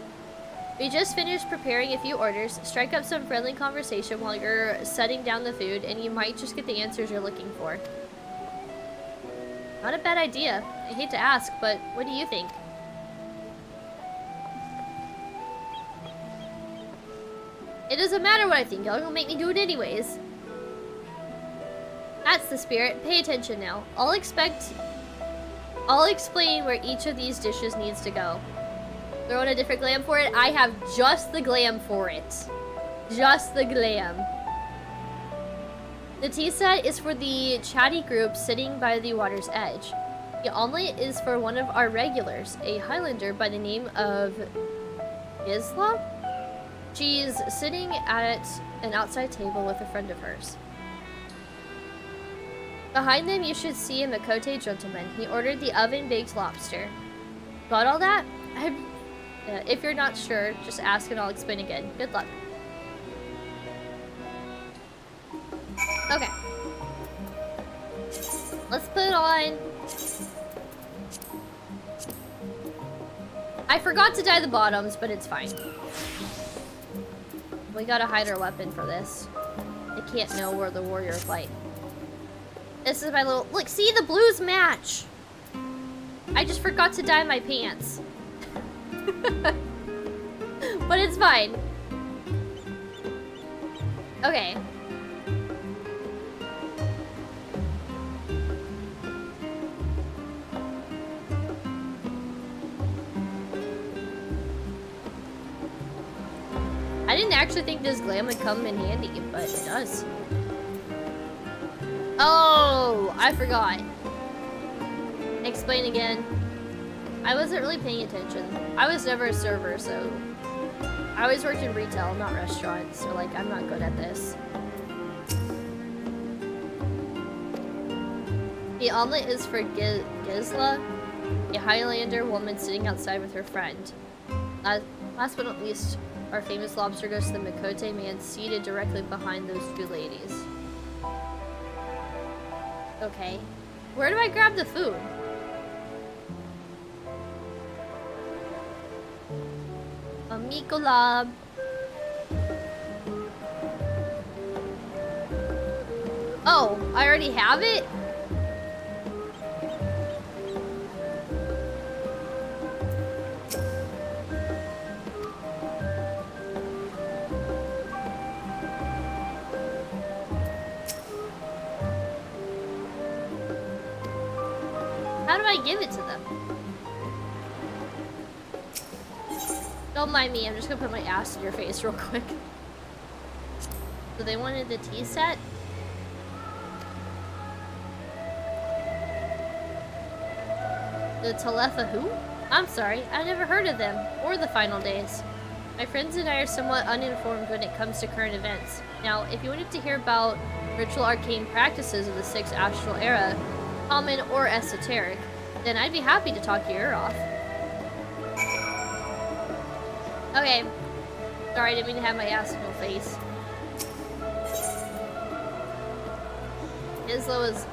We just finished preparing a few orders. Strike up some friendly conversation while you're setting down the food, and you might just get the answers you're looking for. Not a bad idea. I hate to ask, but what do you think? It doesn't matter what I think, y'all gonna make me do it anyways. That's the spirit. Pay attention now. I'll explain where each of these dishes needs to go. Throw in a different glam for it? I have just the glam for it. Just the glam. The tea set is for the chatty group sitting by the water's edge. The omelet is for one of our regulars, a Highlander by the name of Isla? She's sitting at an outside table with a friend of hers. Behind them, you should see a Makote gentleman. He ordered the oven-baked lobster. Got all that? If you're not sure, just ask and I'll explain again. Good luck. Okay. Let's put on... I forgot to dye the bottoms, but it's fine. We gotta hide our weapon for this. They can't know we're the warrior of light. This is my little... Look, see? The blues match! I just forgot to dye my pants. But it's fine. Okay. I didn't actually think this glam would come in handy, but it does. Oh, I forgot. Explain again. I wasn't really paying attention. I was never a server, so... I always worked in retail, not restaurants, so like, I'm not good at this. The omelet is for Gisla, a Highlander woman sitting outside with her friend. Last but not least, our famous lobster goes to the Makote man seated directly behind those two ladies. Okay. Where do I grab the food? Amico Lab. Oh, I already have it? How do I give it to them? Don't mind me, I'm just gonna put my ass in your face real quick. So they wanted the tea set? The Telefa who? I'm sorry, I never heard of them, or the Final Days. My friends and I are somewhat uninformed when it comes to current events. Now, if you wanted to hear about ritual arcane practices of the 6th Astral Era, common or esoteric, then I'd be happy to talk your ear off. Okay. Sorry, I didn't mean to have my ass in your face. Islo is...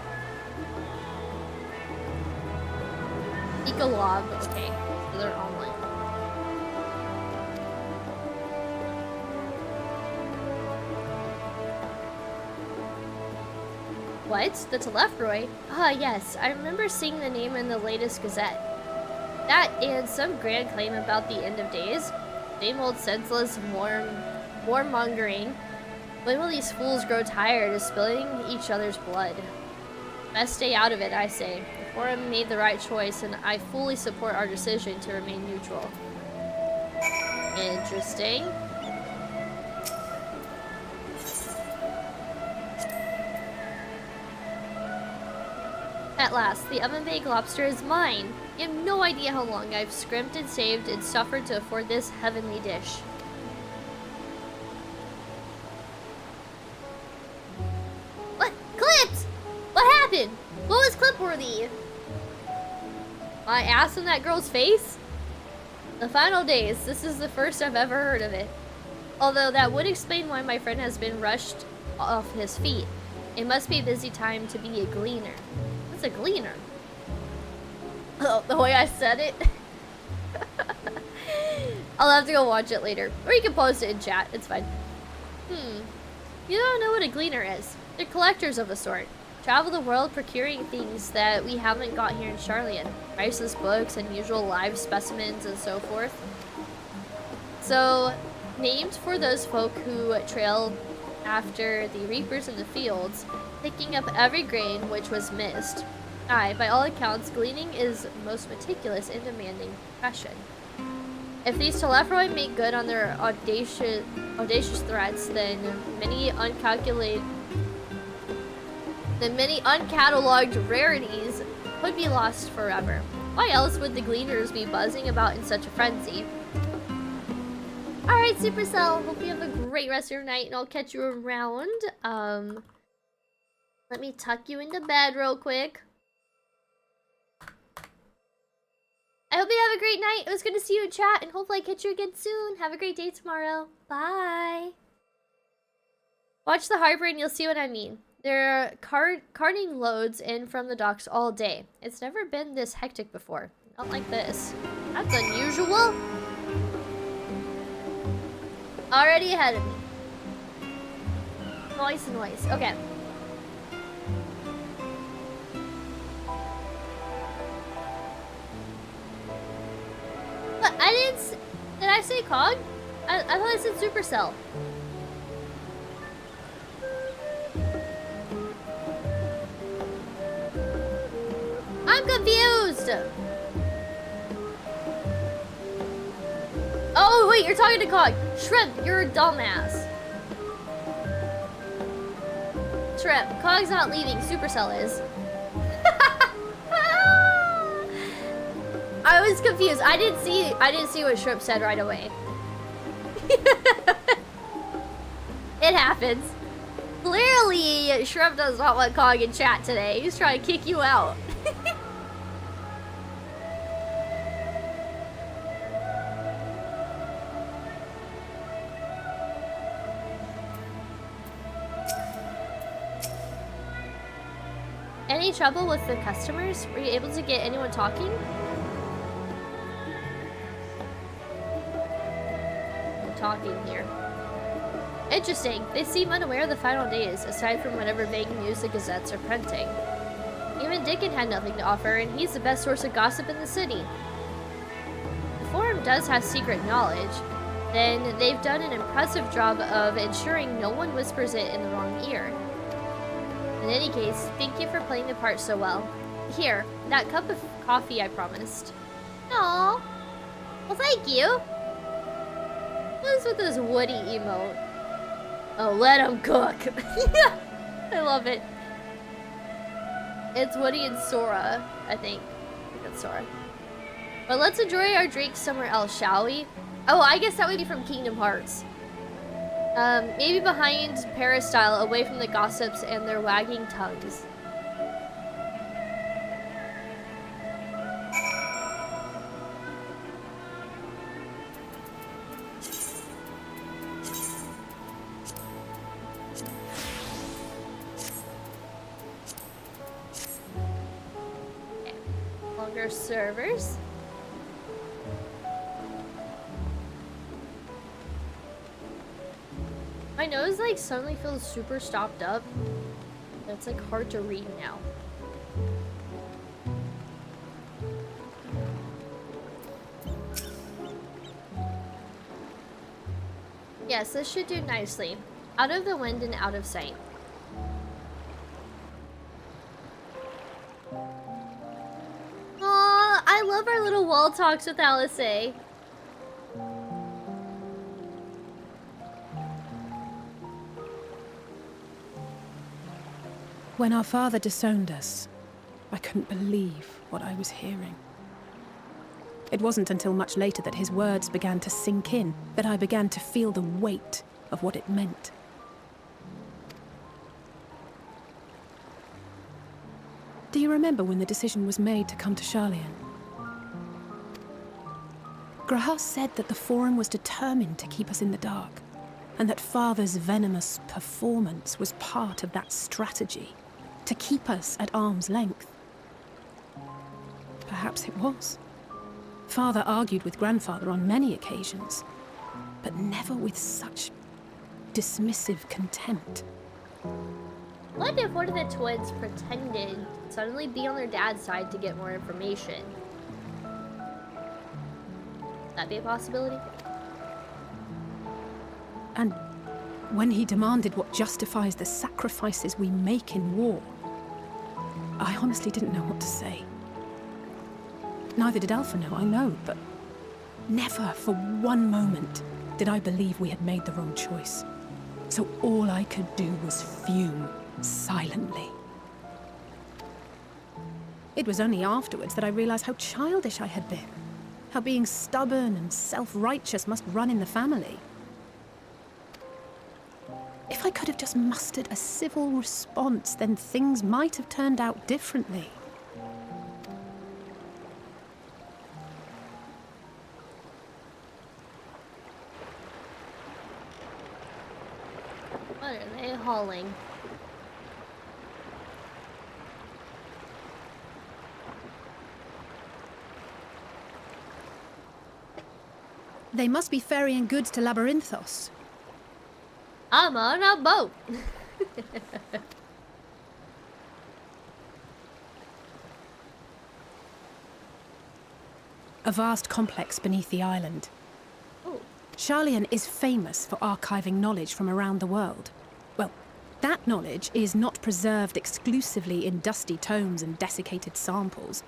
Ecolog, okay. So they're online. What? The Telefroy? Ah, yes. I remember seeing the name in the latest Gazette. That and some grand claim about the end of days. Same old senseless warmongering. When will these fools grow tired of spilling each other's blood? Best stay out of it, I say. The Forum made the right choice, and I fully support our decision to remain neutral. Interesting. At last, the oven-baked lobster is mine. You have no idea how long I've scrimped and saved and suffered to afford this heavenly dish. What? Clips! My ass in that girl's face? The final days. This is the first I've ever heard of it. Although that would explain why my friend has been rushed off his feet. It must be a busy time to be a gleaner. What's a gleaner? Oh, the way I said it. I'll have to go watch it later. Or you can post it in chat. It's fine. You don't know what a gleaner is. They're collectors of a sort. Travel the world procuring things that we haven't got here in Sharlayan. Priceless books, unusual live specimens, and so forth. So, named for those folk who trailed after the reapers in the fields, picking up every grain which was missed. Aye, by all accounts, gleaning is most meticulous and demanding profession. If these Telephroi make good on their audacious threats, then many uncatalogued rarities could be lost forever. Why else would the gleaners be buzzing about in such a frenzy? Alright, Supercell, hope you have a great rest of your night, and I'll catch you around. Let me tuck you into bed real quick. I hope you have a great night. It was good to see you in chat, and hopefully I catch you again soon. Have a great day tomorrow. Bye. Watch the harbor and you'll see what I mean. They're carting loads in from the docks all day. It's never been this hectic before. Not like this. That's unusual. Already ahead of me. Noise. Okay. But I didn't... Did I say COG? I thought I said Supercell. I'm confused! Oh, wait, you're talking to COG. Shrimp, you're a dumbass. Shrimp, COG's not leaving, Supercell is. I was confused. I didn't see what Shrimp said right away. It happens. Clearly, Shrimp does not want COG in chat today. He's trying to kick you out. Any trouble with the customers? Were you able to get anyone talking? Talking here. Interesting. They seem unaware of the final days, aside from whatever vague news the gazettes are printing. Even Dickon had nothing to offer, and he's the best source of gossip in the city. The forum does have secret knowledge, then they've done an impressive job of ensuring no one whispers it in the wrong ear. In any case, thank you for playing the part so well. Here, that cup of coffee I promised. Aww. Well, thank you. What is with this Woody emote? Oh, let him cook. I love it. It's Woody and Sora, I think. I think it's Sora. But let's enjoy our drinks somewhere else, shall we? Oh, I guess that would be from Kingdom Hearts. Maybe behind Peristyle, away from the gossips and their wagging tongues. Okay. Longer servers. My nose like suddenly feels super stopped up. It's like hard to read now. Yes, this should do nicely. Out of the wind and out of sight. Aw, I love our little wall talks with Alice. When our father disowned us, I couldn't believe what I was hearing. It wasn't until much later that his words began to sink in, that I began to feel the weight of what it meant. Do you remember when the decision was made to come to Sharlayan? Graham said that the Forum was determined to keep us in the dark, and that Father's venomous performance was part of that strategy, to keep us at arm's length. Perhaps it was. Father argued with Grandfather on many occasions, but never with such dismissive contempt. What if one of the twins pretended to suddenly be on their dad's side to get more information? That be a possibility? And when he demanded what justifies the sacrifices we make in war, I honestly didn't know what to say. Neither did Alpha know, I know, but never for one moment did I believe we had made the wrong choice. So all I could do was fume silently. It was only afterwards that I realized how childish I had been, how being stubborn and self-righteous must run in the family. If I could have just mustered a civil response, then things might have turned out differently. What are they hauling? They must be ferrying goods to Labyrinthos. I'm on a boat. A vast complex beneath the island. Oh. Sharlayan is famous for archiving knowledge from around the world. Well, that knowledge is not preserved exclusively in dusty tomes and desiccated samples.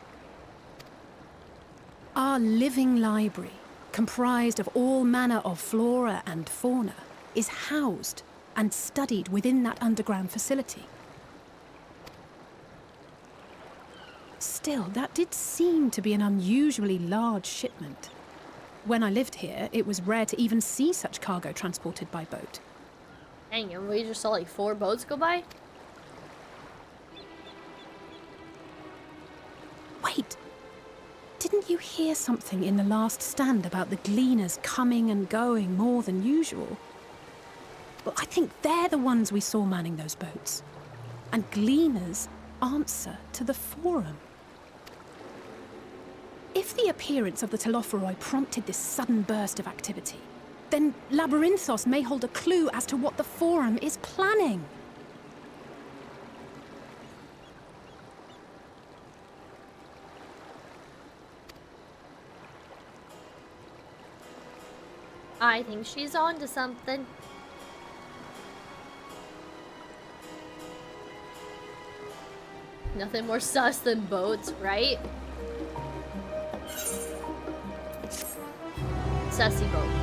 Our living library, comprised of all manner of flora and fauna, is housed and studied within that underground facility. Still, that did seem to be an unusually large shipment. When I lived here, it was rare to even see such cargo transported by boat. Dang, and we just saw like 4 boats go by? Wait! Didn't you hear something in the last stand about the gleaners coming and going more than usual? Well, I think they're the ones we saw manning those boats. And gleaners answer to the Forum. If the appearance of the Telophoroi prompted this sudden burst of activity, then Labyrinthos may hold a clue as to what the Forum is planning. I think she's on to something. Nothing more sus than boats, right? Sussy boats.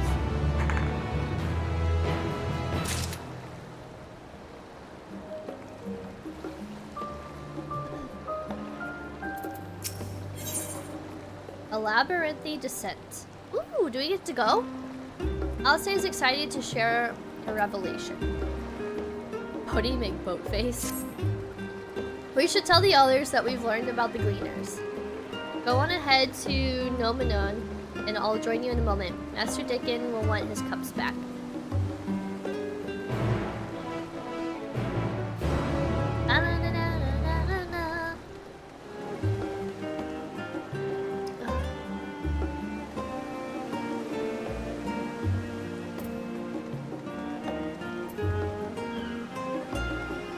A labyrinthy descent. Ooh, do we get to go? Alistair is excited to share a revelation. What do you make, boat face? We should tell the others that we've learned about the Gleaners. Go on ahead to Nomenon, and I'll join you in a moment. Master Dickon will want his cups back.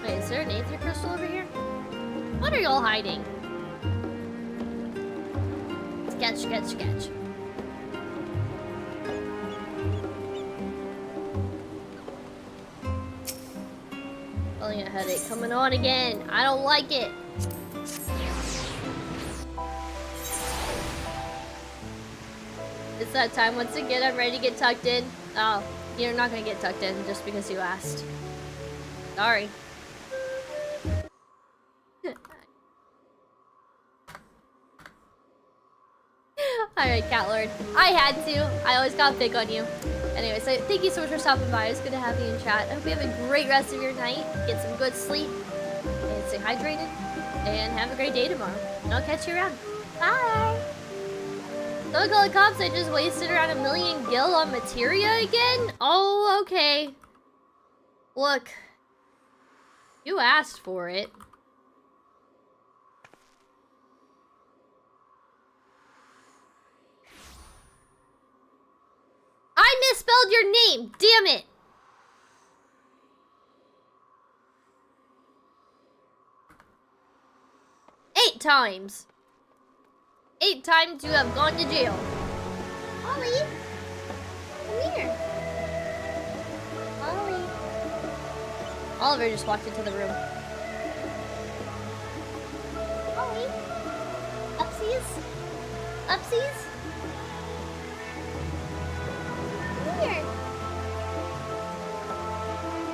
Wait, is there an Aether Crystal over here? What are y'all hiding? Sketch, sketch, sketch. Feeling a headache coming on again. I don't like it. It's that time once again. I'm ready to get tucked in. Oh, you're not gonna get tucked in just because you asked. Sorry. Alright, Cat Lord. I had to. I always got big on you. Anyway, so thank you so much for stopping by. It's good to have you in chat. I hope you have a great rest of your night. Get some good sleep. And stay hydrated. And have a great day tomorrow. And I'll catch you around. Bye! Don't call the cops, I just wasted around 1 million gil on materia again? Oh, okay. Look. You asked for it. I misspelled your name! Damn it! Eight times. 8 times you have gone to jail. Ollie, come here. Ollie. Oliver just walked into the room. Ollie. Upsies? Upsies? Come here.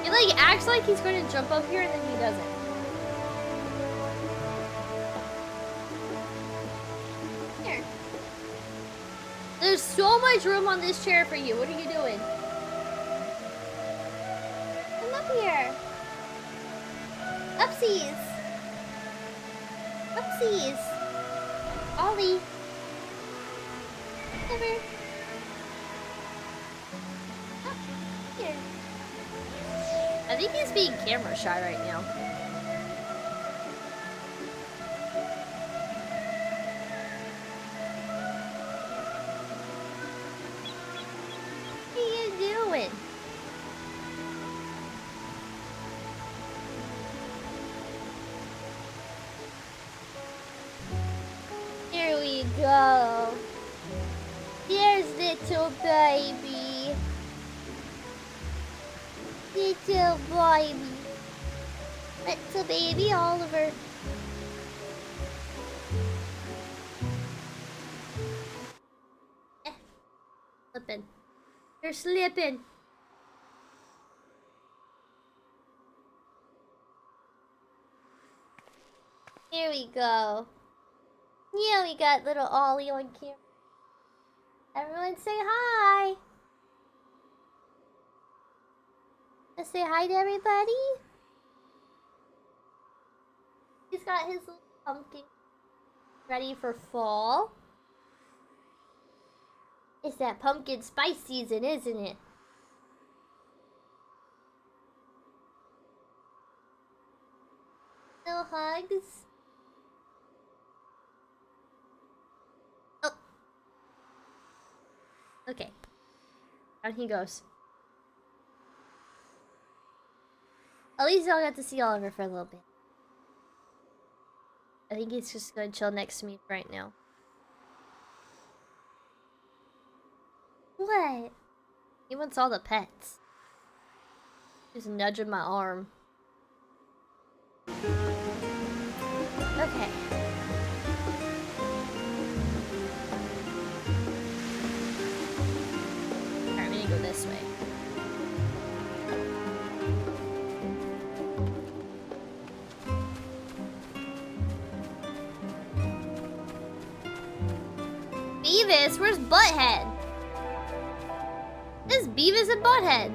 He like acts like he's going to jump up here and then he doesn't. There's so much room on this chair for you. What are you doing? Come up here. Upsies. Upsies. Ollie. Come here. Up here. I think he's being camera shy right now. Here we go. There's little baby. Little baby. Little baby Oliver. Slipping. You're slipping. Here we go. Yeah, we got little Ollie on camera. Everyone say hi. Let's say hi to everybody. He's got his little pumpkin ready for fall. It's that pumpkin spice season, isn't it? Little hugs. Oh. Okay. Down he goes. At least I'll get to see Oliver for a little bit. I think he's just gonna chill next to me right now. What? He wants all the pets. Just nudging my arm. Okay. Alright, we need to go this way. Beavis? Where's Butthead? This is Beavis and Butthead.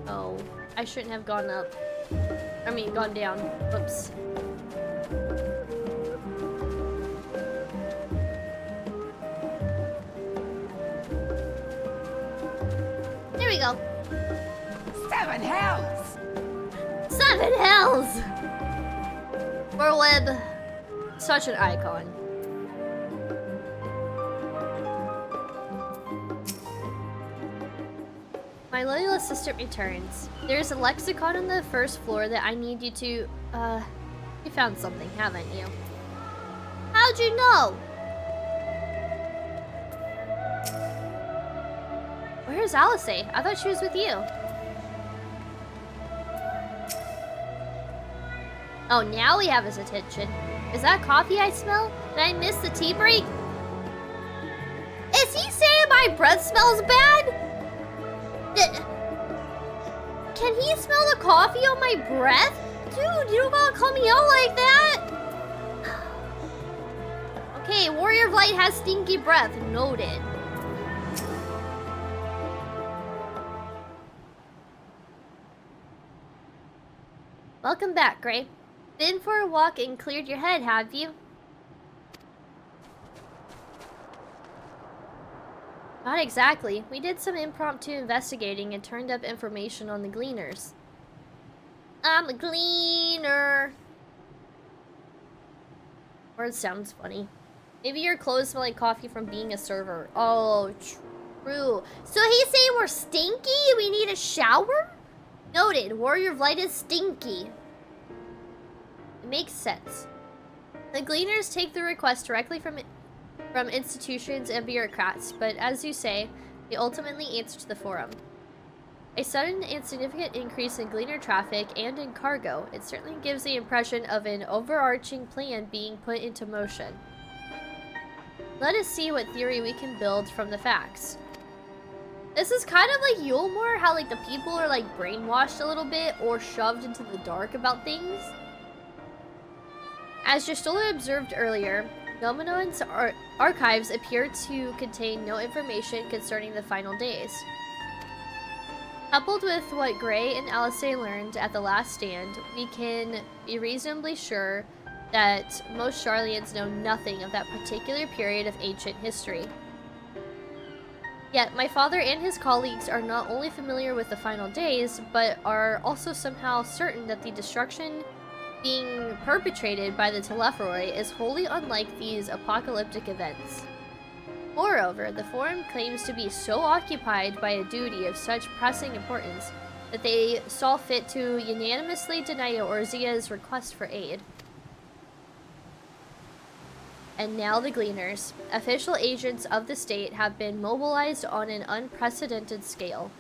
Oh, I shouldn't have gone up. I mean, gone down. Whoops. There we go. 7 hells! 7 hells! Merlib, such an icon. My loyal assistant returns. There's a lexicon on the first floor that I need you to, you found something, haven't you? How'd you know? Where's Alice? I thought she was with you. Oh, now we have his attention. Is that coffee I smell? Did I miss the tea break? Is he saying my breath smells bad? Can he smell the coffee on my breath? Dude, you don't gotta call me out like that. Okay, Warrior of Light has stinky breath. Noted. Welcome back, Gray. Been for a walk and cleared your head, have you? Not exactly. We did some impromptu investigating and turned up information on the Gleaners. I'm a Gleaner. Word sounds funny. Maybe your clothes smell like coffee from being a server. Oh, true. So he's saying we're stinky? We need a shower? Noted. Warrior of Light is stinky. It makes sense. The Gleaners take the request directly from institutions and bureaucrats, but as you say, they ultimately answer to the forum. A sudden and significant increase in Gleaner traffic and in cargo, it certainly gives the impression of an overarching plan being put into motion. Let us see what theory we can build from the facts. This is kind of like Yulmore, how like the people are like brainwashed a little bit or shoved into the dark about things. As Justola observed earlier, Nominon's archives appear to contain no information concerning the final days. Coupled with what Gray and Alisay learned at the last stand, we can be reasonably sure that most Sharlayans know nothing of that particular period of ancient history. Yet, my father and his colleagues are not only familiar with the final days, but are also somehow certain that the destruction being perpetrated by the Telephroi is wholly unlike these apocalyptic events. Moreover, the Forum claims to be so occupied by a duty of such pressing importance that they saw fit to unanimously deny Orzia's request for aid. And now the Gleaners, official agents of the state, have been mobilized on an unprecedented scale.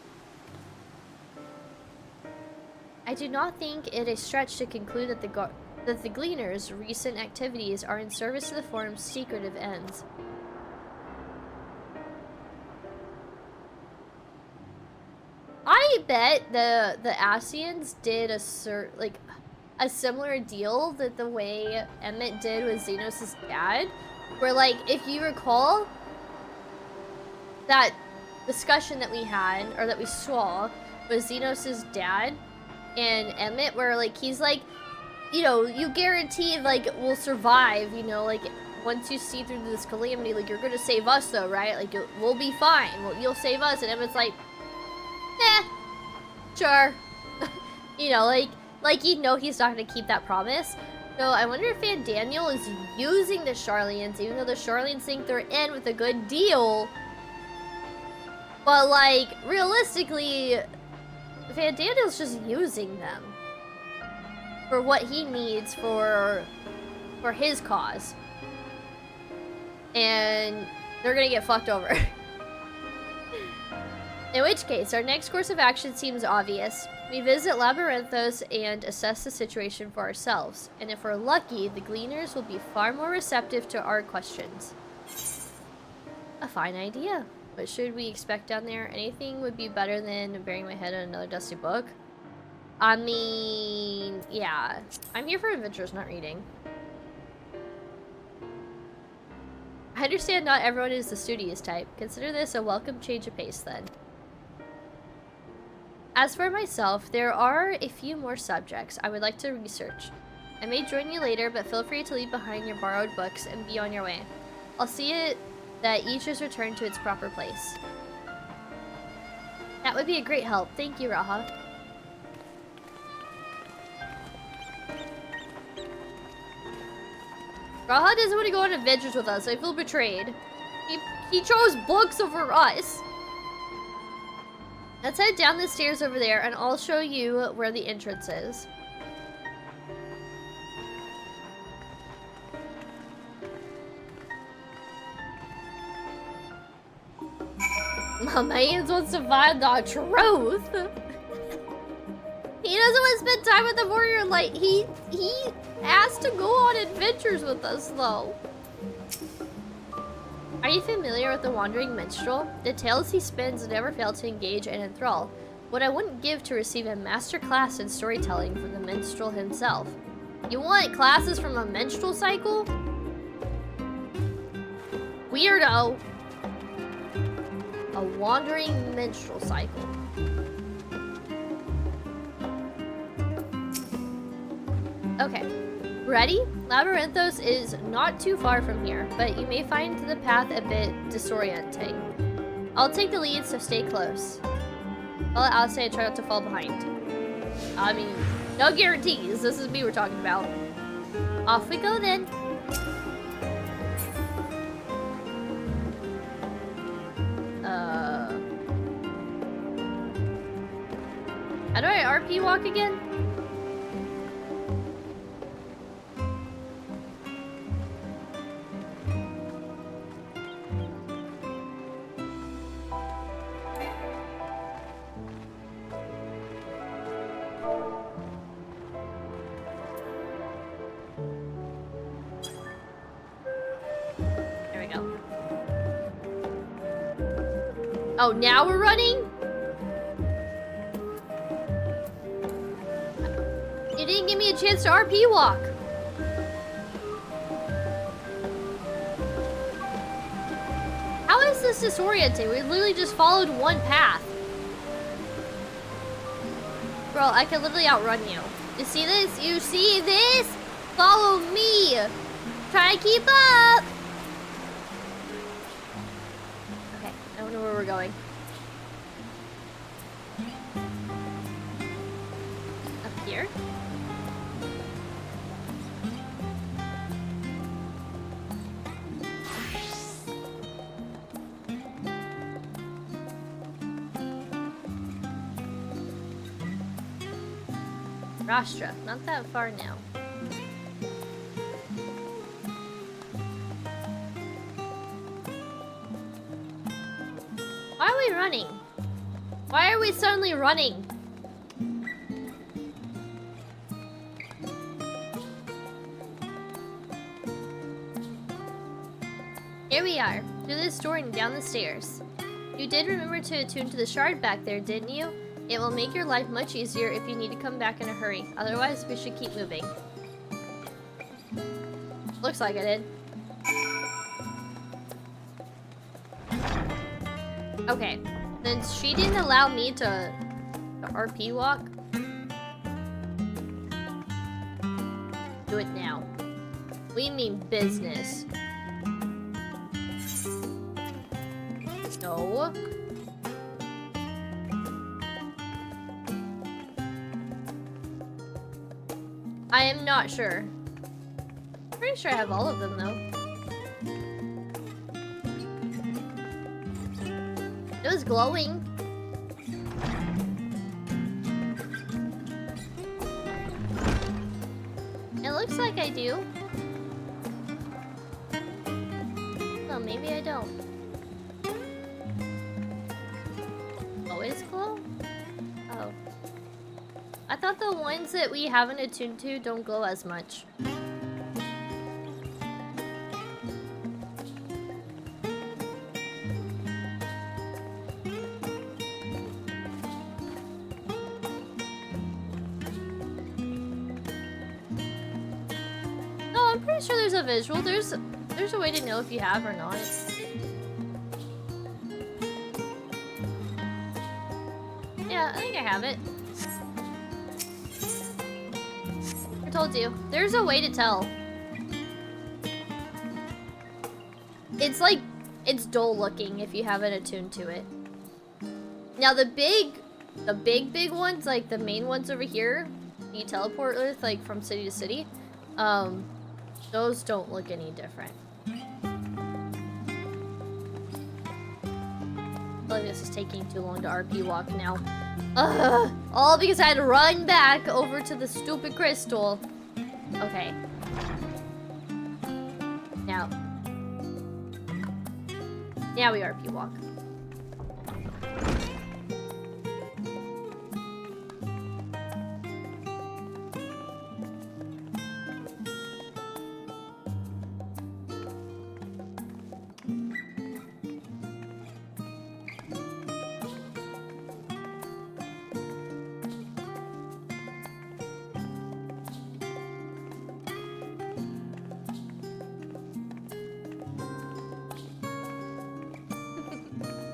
I do not think it a stretch to conclude that the Gleaners' recent activities are in service to the Forum's secretive ends. I bet the Asians did a similar deal that the way Emmett did with Xenos' dad, where like if you recall that discussion that we had or that we saw with Xenos' dad and Emmett, where like he's like, you know, you guarantee like we'll survive, you know, like once you see through this calamity, like you're gonna save us though, right? Like we'll be fine, you'll save us. And Emmett's like, sure. You know, like you know he's not gonna keep that promise. So I wonder if Van Daniel is using the Sharlayans, even though the Sharlayans think they're in with a good deal. But like realistically, Van Daniel's just using them for what he needs for his cause. And they're gonna get fucked over. In which case, our next course of action seems obvious. We visit Labyrinthos and assess the situation for ourselves. And if we're lucky, the Gleaners will be far more receptive to our questions. A fine idea. What should we expect down there? Anything would be better than burying my head in another dusty book. I mean, yeah. I'm here for adventures, not reading. I understand not everyone is the studious type. Consider this a welcome change of pace then. As for myself, there are a few more subjects I would like to research. I may join you later, but feel free to leave behind your borrowed books and be on your way. I'll see it that each is returned to its proper place. That would be a great help. Thank you, Raha. Raha doesn't want to go on adventures with us. I feel betrayed. He chose books over us. Let's head down the stairs over there and I'll show you where the entrance is. My man wants to find the truth. He doesn't want to spend time with the warrior light. He asked to go on adventures with us though. Are you familiar with the Wandering Minstrel? The tales he spins never fail to engage and enthrall. What I wouldn't give to receive a master class in storytelling from the minstrel himself. You want classes from a menstrual cycle? Weirdo. A wandering minstrel cycle. Okay. Ready? Labyrinthos is not too far from here, but you may find the path a bit disorienting. I'll take the lead, so stay close. I'll let Alice say I try not to fall behind. I mean, no guarantees. This is me we're talking about. Off we go then. How do I RP walk again? There we go. Oh, now we're running? You didn't give me a chance to RP walk. How is this disorienting? We literally just followed one path. Bro, I can literally outrun you. You see this? You see this? Follow me. Try to keep up. Okay, I don't know where we're going. Up here? Rastra, not that far now. Why are we running? Why are we suddenly running? Here we are, through this door and down the stairs. You did remember to attune to the shard back there, didn't you? It will make your life much easier if you need to come back in a hurry. Otherwise, we should keep moving. Looks like I did. Okay, since she didn't allow me to RP walk, do it now. We mean business. No. I am not sure. Pretty sure I have all of them though. It was glowing. It looks like I do. Well, maybe I don't. Always glow? Oh. I thought the ones that we haven't attuned to don't glow as much. No, I'm pretty sure there's a visual. There's a way to know if you have or not. Yeah, I think I have it. I told you. There's a way to tell. It's like, it's dull looking if you haven't attuned to it. Now the big ones, like the main ones over here, you teleport with, like from city to city, those don't look any different. I feel like this is taking too long to RP walk now. Ugh, all because I had to run back over to the stupid crystal. Okay. Now we RP walk.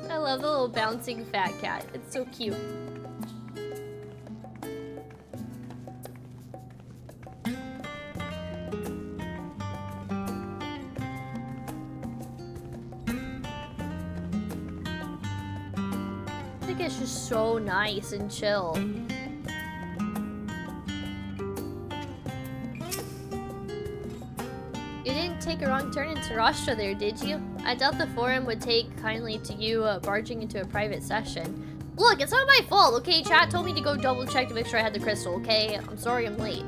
I love the little bouncing fat cat. It's so cute. is just so nice and chill. You didn't take a wrong turn in Tarastra there, did you? I doubt the forum would take kindly to you barging into a private session. Look, it's not my fault, okay? Chat told me to go double check to make sure I had the crystal, okay? I'm sorry I'm late.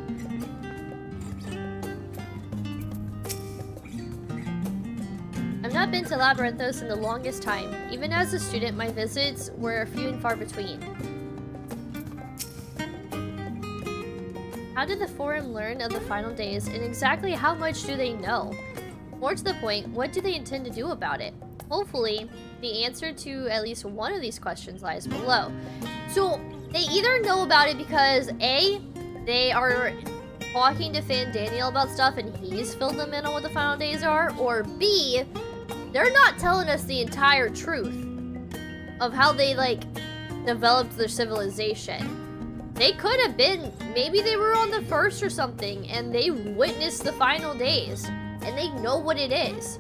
I've not been to Labyrinthos in the longest time. Even as a student, my visits were few and far between. How did the forum learn of the final days, and exactly how much do they know? More to the point, what do they intend to do about it? Hopefully, the answer to at least one of these questions lies below. So, they either know about it because A, they are talking to Fan Daniel about stuff and he's filled them in on what the final days are, or B, they're not telling us the entire truth of how they, like, developed their civilization. They could have been, maybe they were on the first or something, and they witnessed the final days, and they know what it is.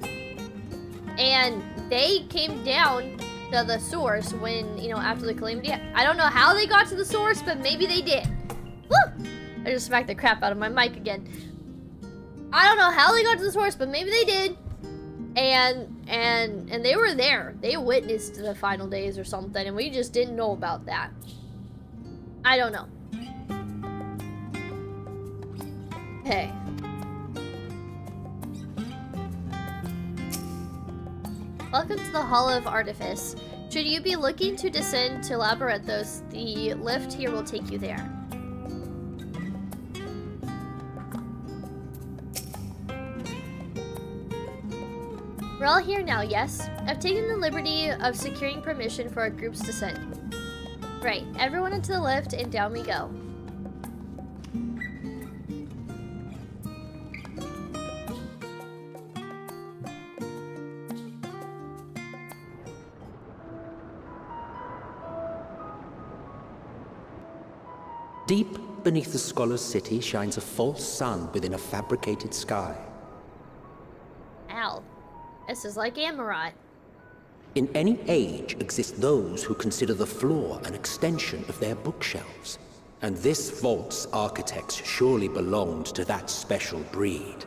And they came down to the source when, you know, after the calamity. I don't know how they got to the source, but maybe they did. Woo! I just smacked the crap out of my mic again. I don't know how they got to the source, but maybe they did. And they were there. They witnessed the final days or something, and we just didn't know about that. I don't know. Hey. Welcome to the Hall of Artifice. Should you be looking to descend to Labyrinthos, the lift here will take you there. We're all here now, yes? I've taken the liberty of securing permission for our group's descent. Right, everyone into the lift and down we go. Deep beneath the scholar's city shines a false sun within a fabricated sky. Ow. This is like Amarat. In any age exist those who consider the floor an extension of their bookshelves. And this vault's architects surely belonged to that special breed.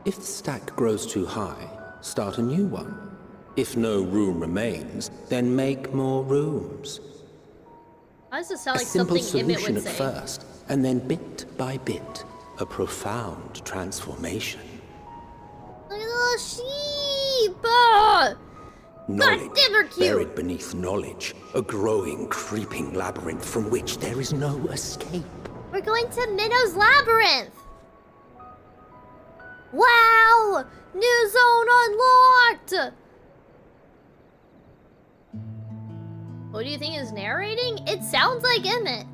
If the stack grows too high, start a new one. If no room remains, then make more rooms. Why does it sound like A simple something Emmett solution would at say? first, and then bit by bit, a profound transformation. Look at the little sheep! Knowledge God damn, they're cute. buried beneath knowledge, a growing, creeping labyrinth from which there is no escape. We're going to Minnow's Labyrinth! Wow! New zone unlocked! What do you think is narrating? It sounds like Emmett.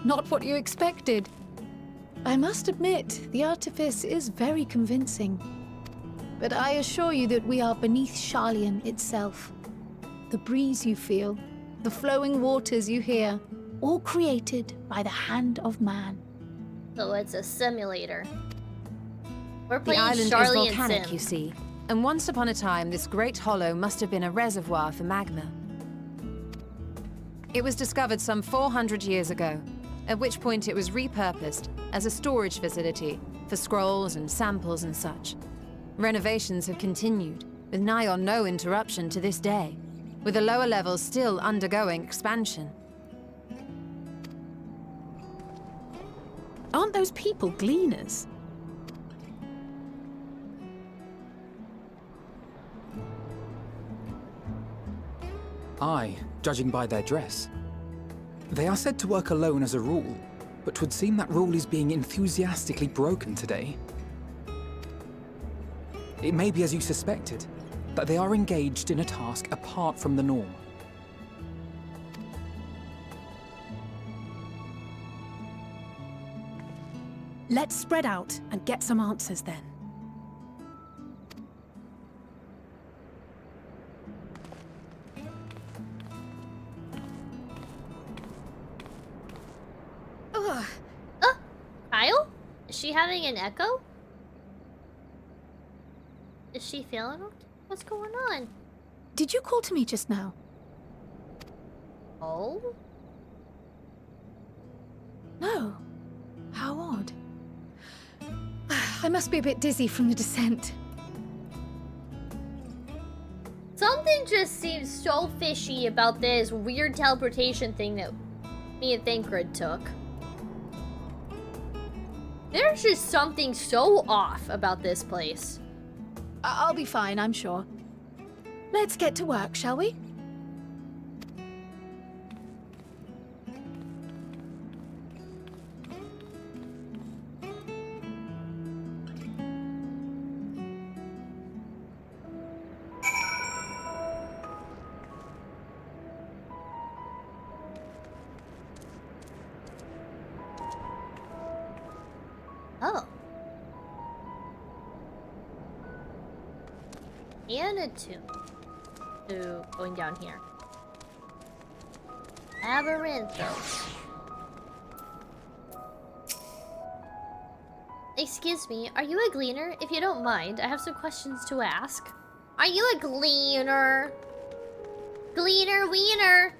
Not what you expected. I must admit, the artifice is very convincing. But I assure you that we are beneath Sharlayan itself. The breeze you feel, the flowing waters you hear, all created by the hand of man. So it's a simulator. We're The playing island is Sharlayan volcanic, Sim. you see. And once upon a time, this great hollow must have been a reservoir for magma. It was discovered some 400 years ago, at which point it was repurposed as a storage facility for scrolls and samples and such. Renovations have continued, with nigh on no interruption to this day, with the lower levels still undergoing expansion. Aren't those people gleaners? Aye, judging by their dress. They are said to work alone as a rule, but 'twould seem that rule is being enthusiastically broken today. It may be as you suspected, that they are engaged in a task apart from the norm. Let's spread out and get some answers then. she having an echo? Is she feeling okay? What's going on? Did you call to me just now? Oh? No. How odd. I must be a bit dizzy from the descent. Something just seems so fishy about this weird teleportation thing that me and Thancred took. There's just something so off about this place. I'll be fine, I'm sure. Let's get to work, shall we? Oh. And a tomb. So, going down here. Labyrinthos. Excuse me, are you a gleaner? If you don't mind, I have some questions to ask. Are you a gleaner? Gleaner wiener.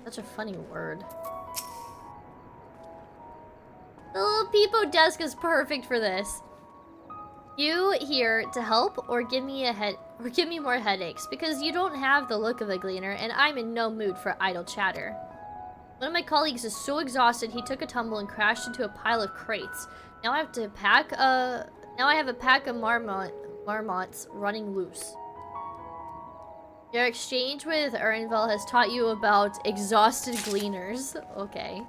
Such a funny word. The little peepo desk is perfect for this. You here to help or give me more headaches because you don't have the look of a gleaner and I'm in no mood for idle chatter. One of my colleagues is so exhausted he took a tumble and crashed into a pile of crates. Now I have a pack of marmots running loose. Your exchange with Erinvel has taught you about exhausted gleaners. Okay.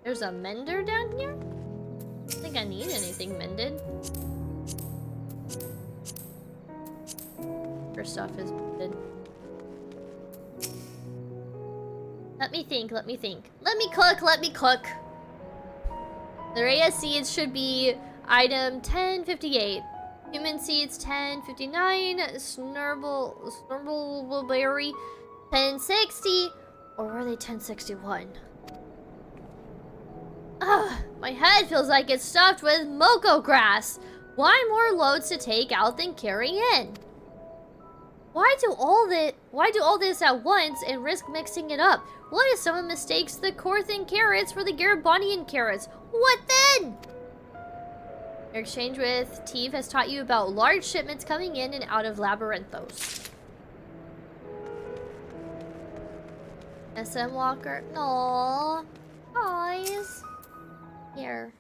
There's a mender down here? I don't think I need anything mended. Her stuff is mended. Let me think. Let me cook. The Rhea seeds should be item 1058. Human seeds 1059. Snurble-berry 1060. Or were they 1061? Ugh, my head feels like it's stuffed with moko grass. Why more loads to take out than carry in? Why do all this at once and risk mixing it up? What if someone mistakes the Corthan carrots for the Garabonian carrots? What then? Your exchange with Teve has taught you about large shipments coming in and out of Labyrinthos. Endwalker. Aww. Guys. Here.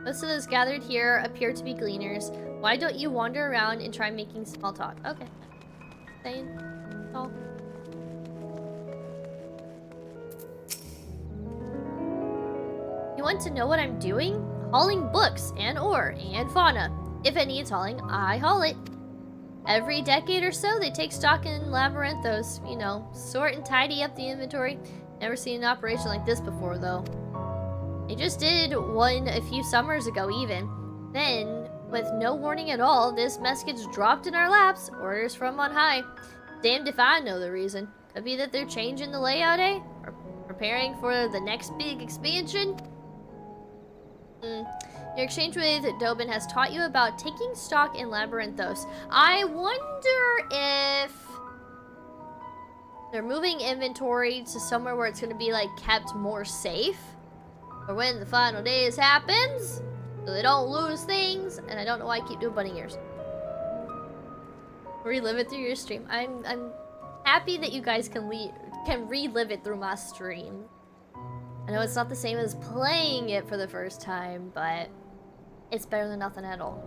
Most of those gathered here appear to be gleaners. Why don't you wander around and try making small talk? Okay. Saying talk. You want to know what I'm doing? Hauling books and ore and fauna. If it needs hauling, I haul it. Every decade or so, they take stock in Labyrinthos. You know, sort and tidy up the inventory. Never seen an operation like this before, though. They just did one a few summers ago, even. Then, with no warning at all, this mess gets dropped in our laps. Orders from on high. Damned if I know the reason. Could be that they're changing the layout, eh? Or preparing for the next big expansion? Your exchange with Dobin has taught you about taking stock in Labyrinthos. I wonder if they're moving inventory to somewhere where it's going to be, like, kept more safe. Or when the final days happens, so they don't lose things. And I don't know why I keep doing bunny ears. Relive it through your stream. I'm happy that you guys can relive it through my stream. I know it's not the same as playing it for the first time, but it's better than nothing at all.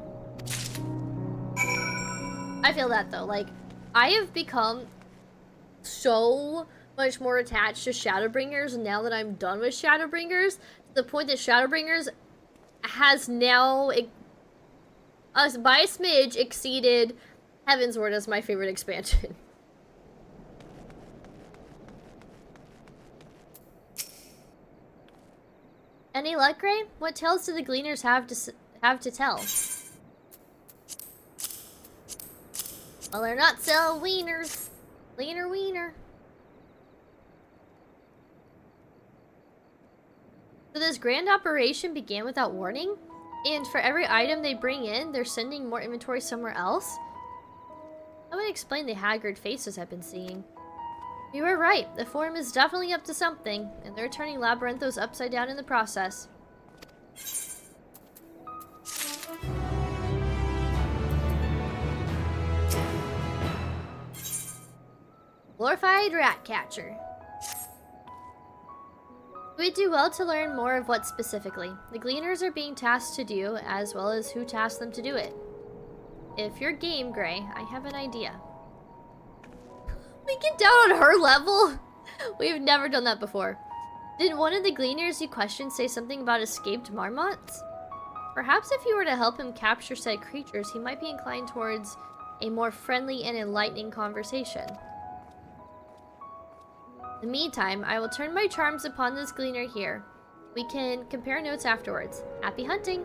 I feel that though. Like, I have become so much more attached to Shadowbringers now that I'm done with Shadowbringers, to the point that Shadowbringers has now, by a smidge, exceeded Heavensward as my favorite expansion. Any luck, Gray? What tales do the Gleaners have to tell? Well, they're not selling wieners. Wiener. So this grand operation began without warning? And for every item they bring in, they're sending more inventory somewhere else? That would explain the haggard faces I've been seeing. You were right. The Forum is definitely up to something, and they're turning Labyrinthos upside down in the process. Glorified rat catcher. We'd do well to learn more of what specifically the Gleaners are being tasked to do, as well as who tasked them to do it. If you're game, Gray, I have an idea. We get down on her level? We've never done that before. Did one of the Gleaners you questioned say something about escaped marmots? Perhaps if you were to help him capture said creatures, he might be inclined towards a more friendly and enlightening conversation. In the meantime, I will turn my charms upon this Gleaner here. We can compare notes afterwards. Happy hunting!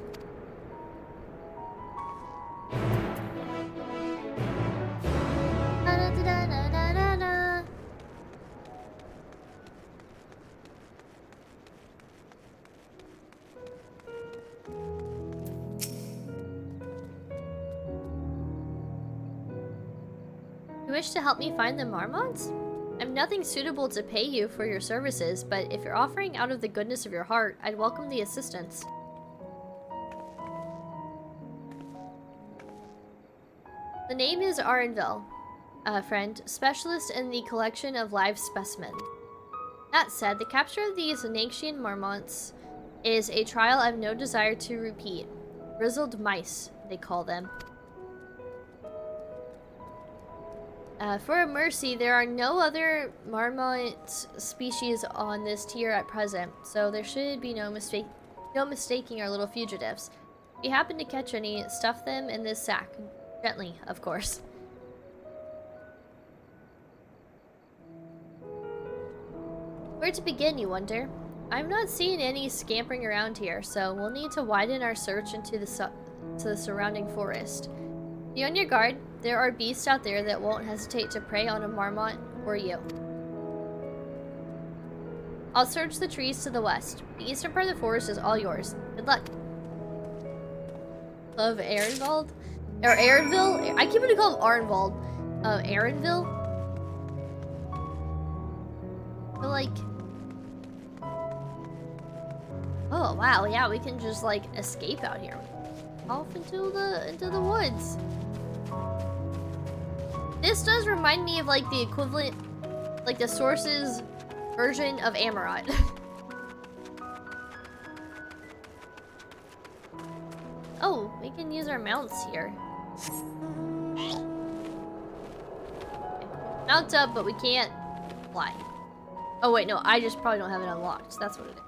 You wish to help me find the marmots? I'm nothing suitable to pay you for your services, but if you're offering out of the goodness of your heart, I'd welcome the assistance. The name is Arenville, friend, specialist in the collection of live specimens. That said, the capture of these Nanxian marmots is a trial I've no desire to repeat. Grizzled mice, they call them. For a mercy, there are no other marmot species on this tier at present, so there should be no mistaking our little fugitives. If you happen to catch any, stuff them in this sack. Gently, of course. Where to begin, you wonder? I'm not seeing any scampering around here, so we'll need to widen our search into the surrounding forest. Be on your guard. There are beasts out there that won't hesitate to prey on a marmot or you. I'll search the trees to the west. The eastern part of the forest is all yours. Good luck. Of Arenvald? Or Arenville? I keep wanting to call him Arenvald. Arenville? But like... Oh wow, yeah, we can just like escape out here. Off into the woods. This does remind me of like the equivalent, like the Source's version of Amarot. Oh, we can use our mounts here. Mount up, but we can't fly. Oh wait, no, I just probably don't have it unlocked. That's what it is.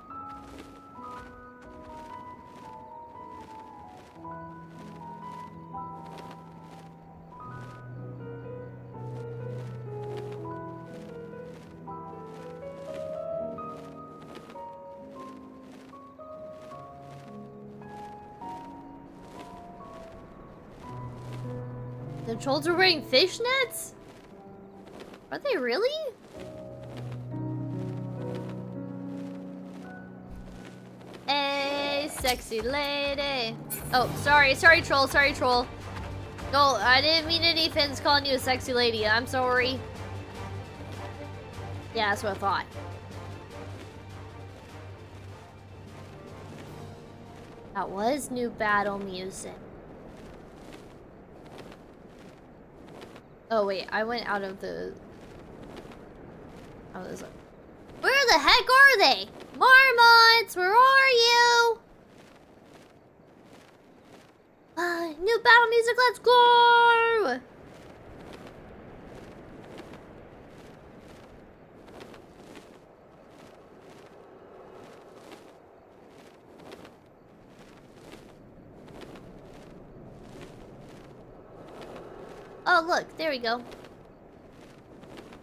The trolls are wearing fishnets? Are they really? Hey, sexy lady. Oh, sorry troll, No, I didn't mean any offense calling you a sexy lady. I'm sorry. Yeah, that's what I thought. That was new battle music. Oh wait, I went out of the... Oh, there's a... Where the heck are they? Marmots, where are you? New battle music, let's go! Oh, look, there we go.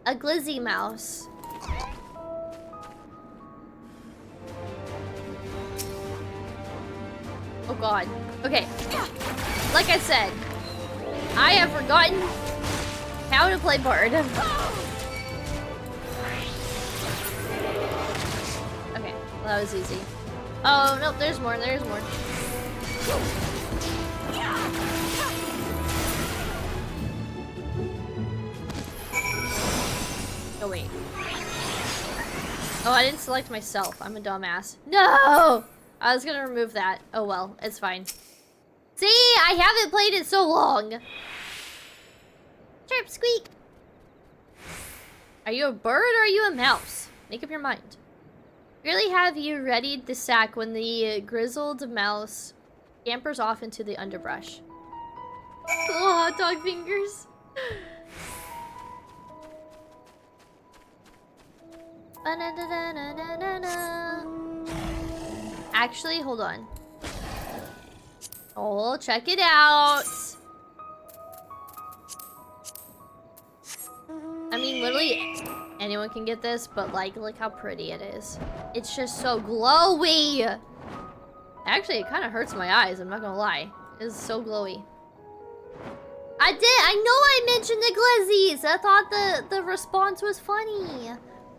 A glizzy mouse. Oh god. Okay. Like I said, I have forgotten How to play Bard. Okay, well, that was easy. Oh, nope, there's more, there's more. Oh, wait. Oh, I didn't select myself. I'm a dumbass. No! I was gonna remove that. Oh well, it's fine. See, I haven't played it so long. Chirp, squeak. Are you a bird or are you a mouse? Make up your mind. Really have you readied the sack when the grizzled mouse scampers off into the underbrush. Cool hot dog fingers. Actually, hold on. Oh, check it out. I mean, literally anyone can get this, but like, look how pretty it is. It's just so glowy. Actually, it kind of hurts my eyes, I'm not gonna lie. It's so glowy. I know I mentioned the glizzies. I thought the response was funny.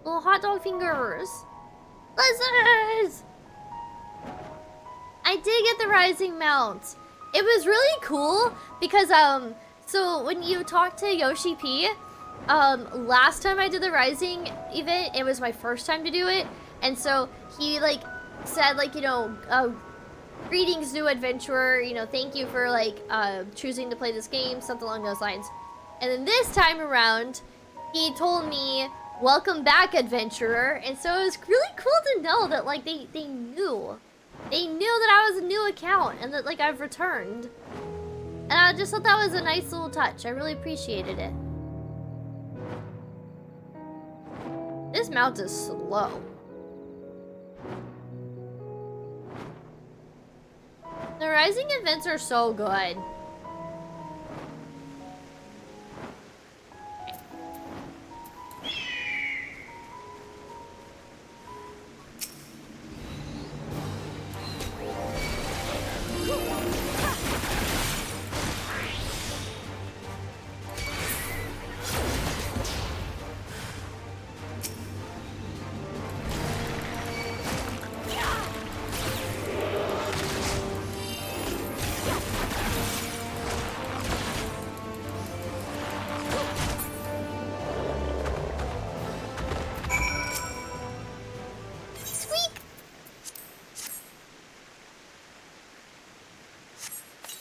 Little hot dog fingers. Blizzards! I did get the rising mount. It was really cool because, so when you talk to Yoshi P, last time I did the rising event, it was my first time to do it. And so he, like, said, like, you know, greetings, new adventurer, you know, thank you for, like, choosing to play this game, something along those lines. And then this time around, he told me, welcome back, adventurer. And so it was really cool to know that, like, they knew. They knew that I was a new account and that, like, I've returned. And I just thought that was a nice little touch. I really appreciated it. This mount is slow. The rising events are so good.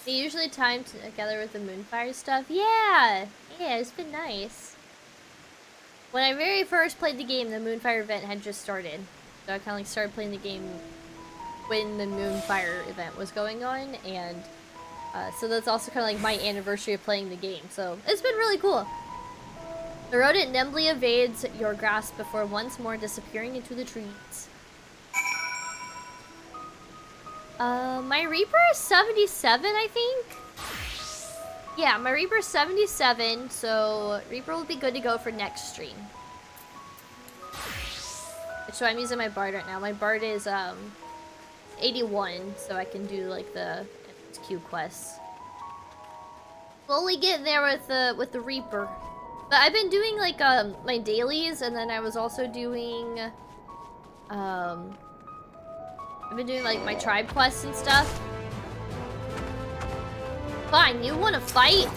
They usually time together with the Moonfire stuff. Yeah, it's been nice. When I very first played the game, the Moonfire event had just started. So I kind of like started playing the game when the Moonfire event was going on. And so that's also kind of like my anniversary of playing the game. So it's been really cool. The rodent nimbly evades your grasp before once more disappearing into the trees. My Reaper is 77, I think. Yeah, my Reaper is 77, so Reaper will be good to go for next stream. So I'm using my Bard right now. My Bard is 81, so I can do like the FFXIV quests. Slowly getting there with the Reaper. But I've been doing like my dailies, and then I was also doing I've been doing like my tribe quests and stuff. Fine, you wanna fight?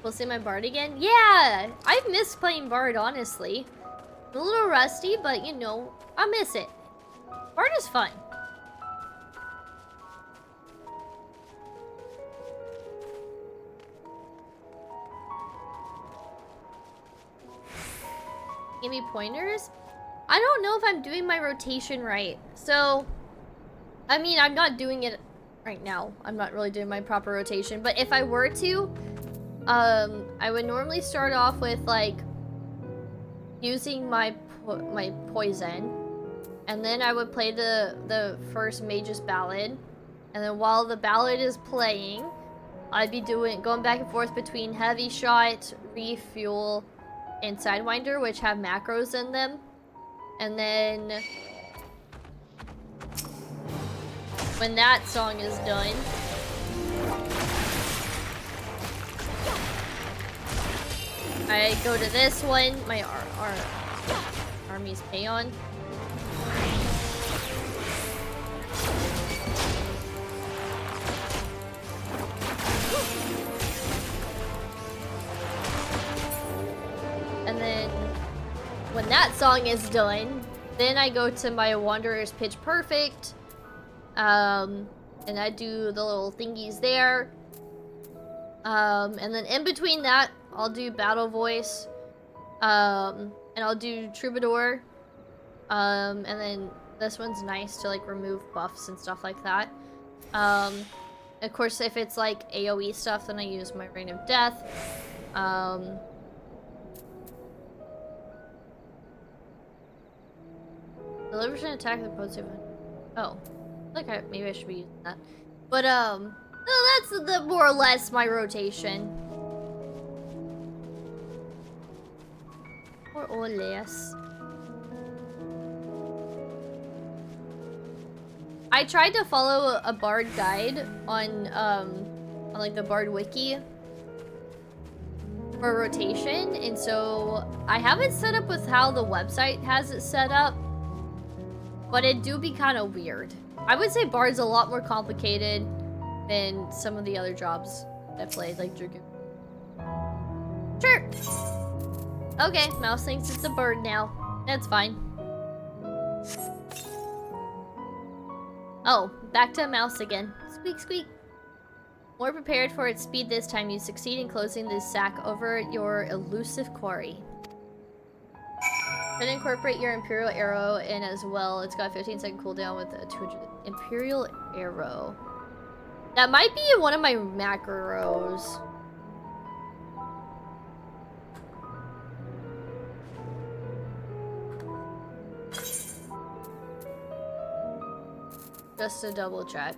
We'll see my Bard again? Yeah! I've missed playing Bard, honestly. A little rusty, but you know, I miss it. Bard is fun. Give me pointers? I don't know if I'm doing my rotation right. So, I mean, I'm not doing it right now. I'm not really doing my proper rotation. But if I were to, I would normally start off with like using my poison, and then I would play the first Mage's Ballad, and then while the ballad is playing, I'd be going back and forth between Heavy Shot, Refuel, and Sidewinder, which have macros in them, and then when that song is done, I go to this one, my Army's Payon. And then when that song is done, then I go to my Wanderer's Pitch Perfect. And I do the little thingies there. And then in between that, I'll do Battle Voice. And I'll do Troubadour. And then this one's nice to like remove buffs and stuff like that. Of course, if it's like AoE stuff, then I use my Rain of Death. Delivers an attack with potency of... Oh. Okay, maybe I should be using that. But, no, that's the more or less my rotation. More or less. I tried to follow a Bard guide on like the Bard wiki for rotation, and so I have it set up with how the website has it set up, but it do be kind of weird. I would say Bard's a lot more complicated than some of the other jobs I played, like Dragoon. Sure. Okay, Mouse thinks it's a bird now. That's fine. Oh, back to a mouse again. Squeak, squeak. More prepared for its speed this time, you succeed in closing the sack over your elusive quarry. Then incorporate your Imperial Arrow in as well. It's got a 15-second cooldown with a 200 Imperial Arrow. That might be one of my macros. Just to double check.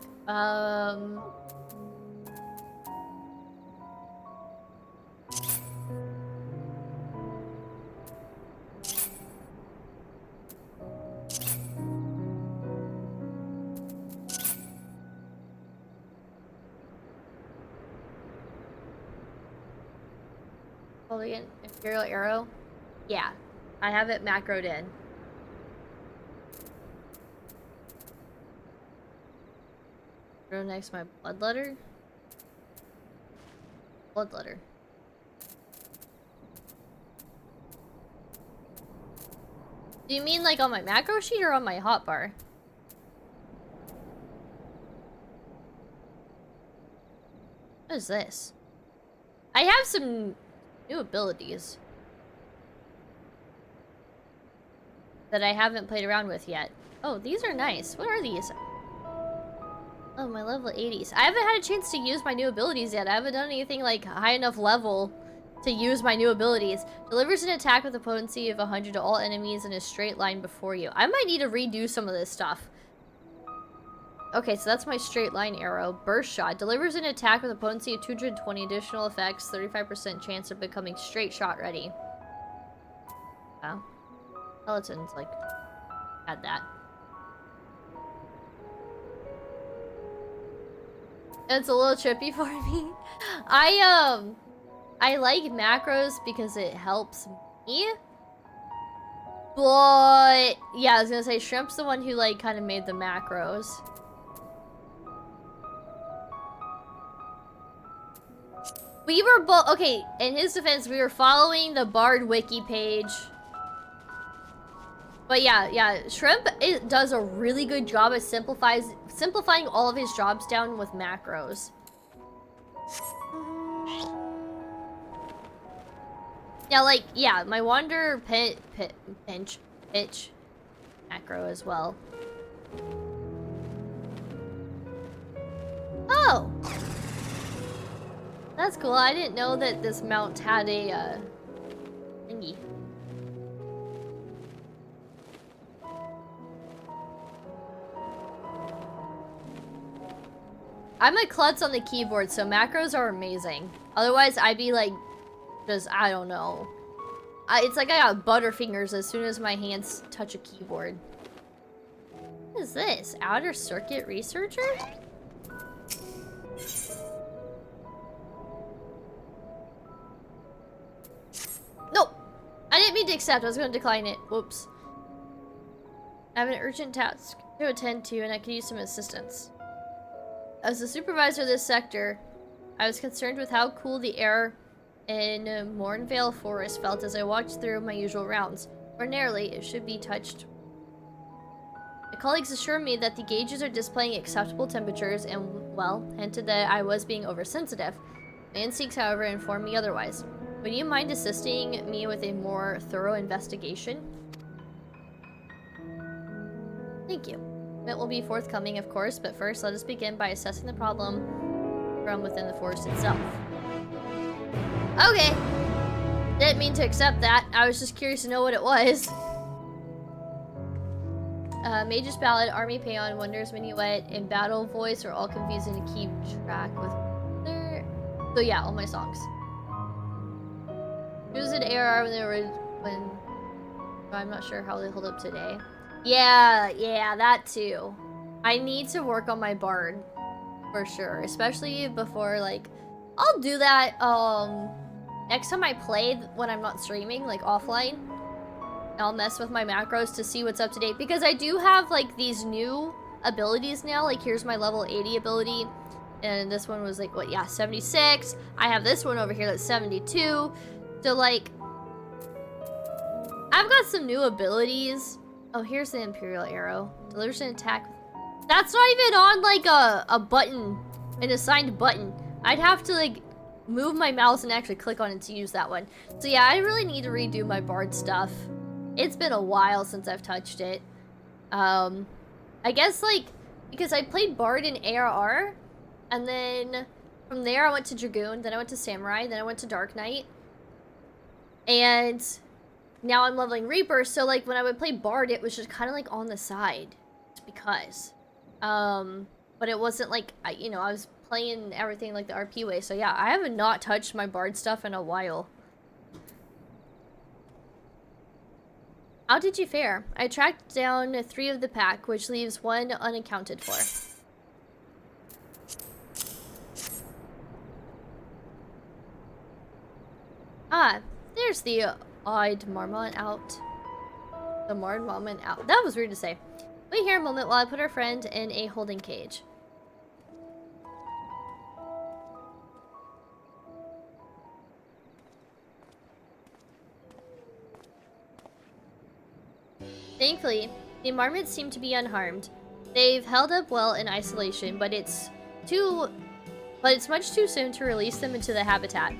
Holding an Imperial Arrow? Yeah, I have it macroed in. Go next to my Bloodletter. Bloodletter. Do you mean like on my macro sheet or on my hotbar? What is this? I have some new abilities that I haven't played around with yet. Oh, these are nice. What are these? Oh, my level 80s. I haven't had a chance to use my new abilities yet. I haven't done anything like high enough level to use my new abilities. Delivers an attack with a potency of 100 to all enemies in a straight line before you. I might need to redo some of this stuff. Okay, so that's my straight line arrow. Burst shot. Delivers an attack with a potency of 220 additional effects. 35% chance of becoming straight shot ready. Wow. Skeletons, like, had that. It's a little trippy for me. I like macros because it helps me. But yeah, I was gonna say Shrimp's the one who like kind of made the macros. We were both okay, in his defense, we were following the Bard wiki page. But yeah, Shrimp does a really good job at simplifying all of his jobs down with macros. Yeah, like, yeah, my Wanderer pitch macro as well. Oh! That's cool. I didn't know that this mount had a thingy. I'm a klutz on the keyboard, so macros are amazing. Otherwise, I'd be like, just, I don't know. It's like I got butterfingers as soon as my hands touch a keyboard. What is this? Outer Circuit Researcher? Nope! I didn't mean to accept. I was going to decline it. Whoops. I have an urgent task to attend to, and I could use some assistance. As the supervisor of this sector, I was concerned with how cool the air in Mornvale Forest felt as I walked through my usual rounds. Ordinarily, it should be touched. My colleagues assured me that the gauges are displaying acceptable temperatures and, well, hinted that I was being oversensitive. My instincts, however, informed me otherwise. Would you mind assisting me with a more thorough investigation? Thank you. It will be forthcoming, of course, but first let us begin by assessing the problem from within the forest itself. Okay. Didn't mean to accept that. I was just curious to know what it was. Mage's Ballad, Army Paeon, Wonders Minuet, and Battle Voice are all confusing to keep track with. So yeah, all my songs. Who's an ARR when they were I'm not sure how they hold up today. Yeah, that too. I need to work on my bard for sure, especially before, like, I'll do that next time I play when I'm not streaming, like offline. I'll mess with my macros to see what's up to date, because I do have like these new abilities now. Like, here's my level 80 ability, and this one was like, what, yeah, 76. I have this one over here that's 72. So like, I've got some new abilities. Oh, here's the Imperial Arrow. Delivers an attack. That's not even on like a button, an assigned button. I'd have to like move my mouse and actually click on it to use that one. So yeah, I really need to redo my bard stuff. It's been a while since I've touched it. I guess like, because I played bard in ARR, and then from there I went to Dragoon, then I went to Samurai, then I went to Dark Knight. And now I'm leveling Reaper, so like when I would play Bard, it was just kind of like on the side. Just because. But it wasn't like, I was playing everything like the RP way. So yeah, I haven't not touched my Bard stuff in a while. How did you fare? I tracked down 3 of the pack, which leaves 1 unaccounted for. Ah, there's the odd marmot out. The marmot out. That was weird to say. Wait here a moment while I put our friend in a holding cage. Thankfully, the marmots seem to be unharmed. They've held up well in isolation, but it's much too soon to release them into the habitat.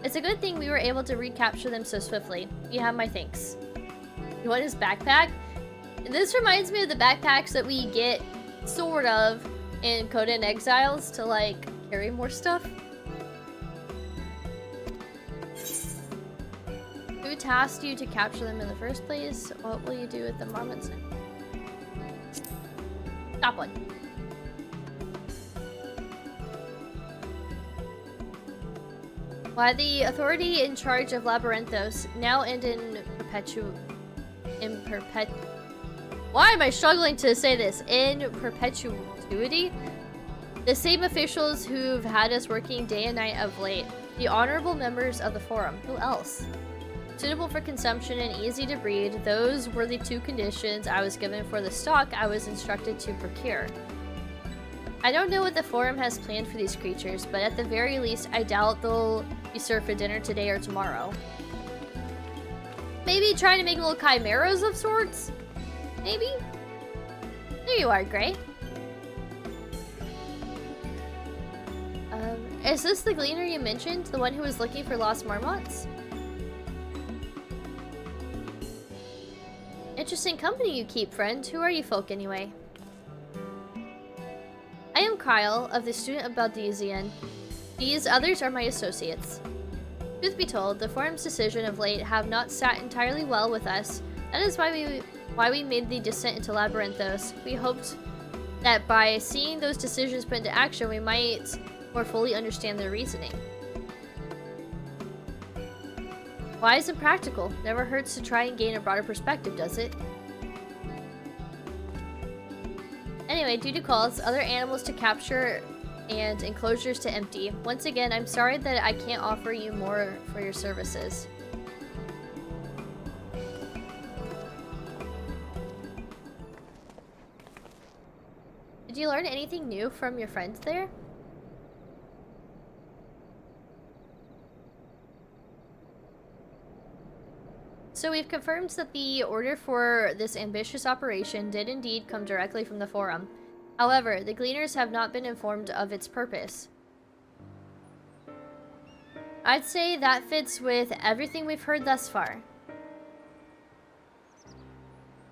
It's a good thing we were able to recapture them so swiftly. You have my thanks. You want his backpack? This reminds me of the backpacks that we get, sort of, in Conan Exiles to, like, carry more stuff. Who tasked you to capture them in the first place? What will you do with the marmots now? Stop one. Why the authority in charge of Labyrinthos, now and why am I struggling to say this? In perpetuity? The same officials who've had us working day and night of late. The honorable members of the forum. Who else? Suitable for consumption and easy to breed. Those were the 2 conditions I was given for the stock I was instructed to procure. I don't know what the forum has planned for these creatures, but at the very least, I doubt they'll be served for dinner today or tomorrow. Maybe trying to make little chimeras of sorts? Maybe? There you are, Gray. Is this the gleaner you mentioned? The one who was looking for lost marmots? Interesting company you keep, friend. Who are you folk, anyway? I am Kyle, of the Student of Baldesion. These others are my associates. Truth be told, the forum's decision of late have not sat entirely well with us. That is why we made the descent into Labyrinthos. We hoped that by seeing those decisions put into action, we might more fully understand their reasoning. Wise and practical. Never hurts to try and gain a broader perspective, does it? Anyway, due to calls, other animals to capture, and enclosures to empty. Once again, I'm sorry that I can't offer you more for your services. Did you learn anything new from your friends there? So we've confirmed that the order for this ambitious operation did indeed come directly from the forum. However, the Gleaners have not been informed of its purpose. I'd say that fits with everything we've heard thus far.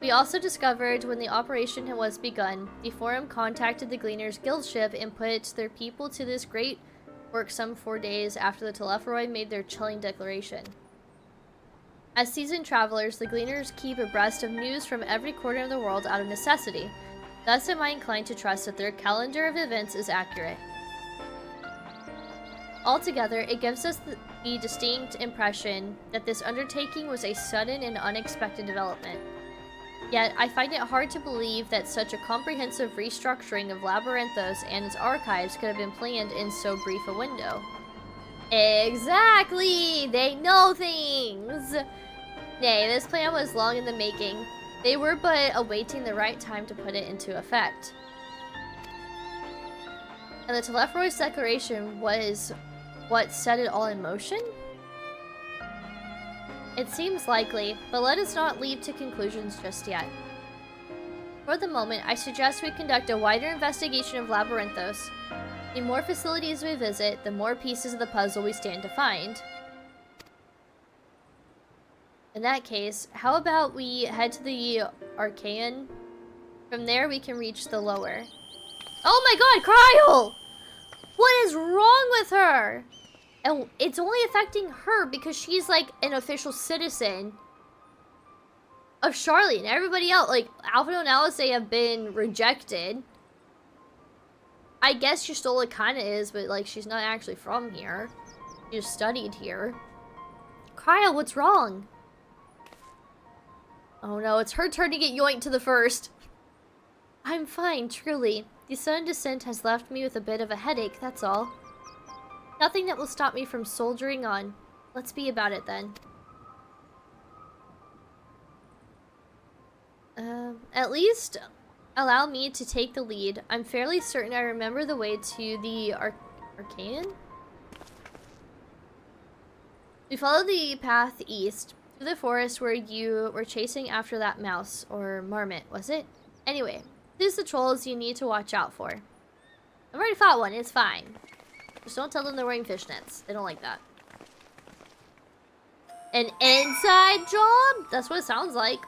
We also discovered when the operation was begun, the forum contacted the Gleaners' guild ship and put their people to this great work some 4 days after the Telepharoi made their chilling declaration. As seasoned travelers, the Gleaners keep abreast of news from every corner of the world out of necessity. Thus am I inclined to trust that their calendar of events is accurate. Altogether, it gives us the distinct impression that this undertaking was a sudden and unexpected development. Yet, I find it hard to believe that such a comprehensive restructuring of Labyrinthos and its archives could have been planned in so brief a window. Exactly! They know things! Nay, this plan was long in the making. They were but awaiting the right time to put it into effect. And the Telepharoi's declaration was what set it all in motion? It seems likely, but let us not leap to conclusions just yet. For the moment, I suggest we conduct a wider investigation of Labyrinthos. The more facilities we visit, the more pieces of the puzzle we stand to find. In that case, how about we head to the Archaean? From there, we can reach the lower. Oh my god, Kryl! What is wrong with her? And it's only affecting her because she's like an official citizen of Sharlayan. Everybody else, like Alpha and Alice, have been rejected. I guess Yustola kind of is, but like she's not actually from here. She just studied here. Kryl, what's wrong? Oh no, it's her turn to get yoinked to the first. I'm fine, truly. The sudden descent has left me with a bit of a headache, that's all. Nothing that will stop me from soldiering on. Let's be about it then. At least allow me to take the lead. I'm fairly certain I remember the way to the Archaean. We followed the path east through the forest where you were chasing after that mouse, or marmot, was it? Anyway, these are the trolls you need to watch out for. I've already fought one, it's fine. Just don't tell them they're wearing fishnets. They don't like that. An inside job? That's what it sounds like.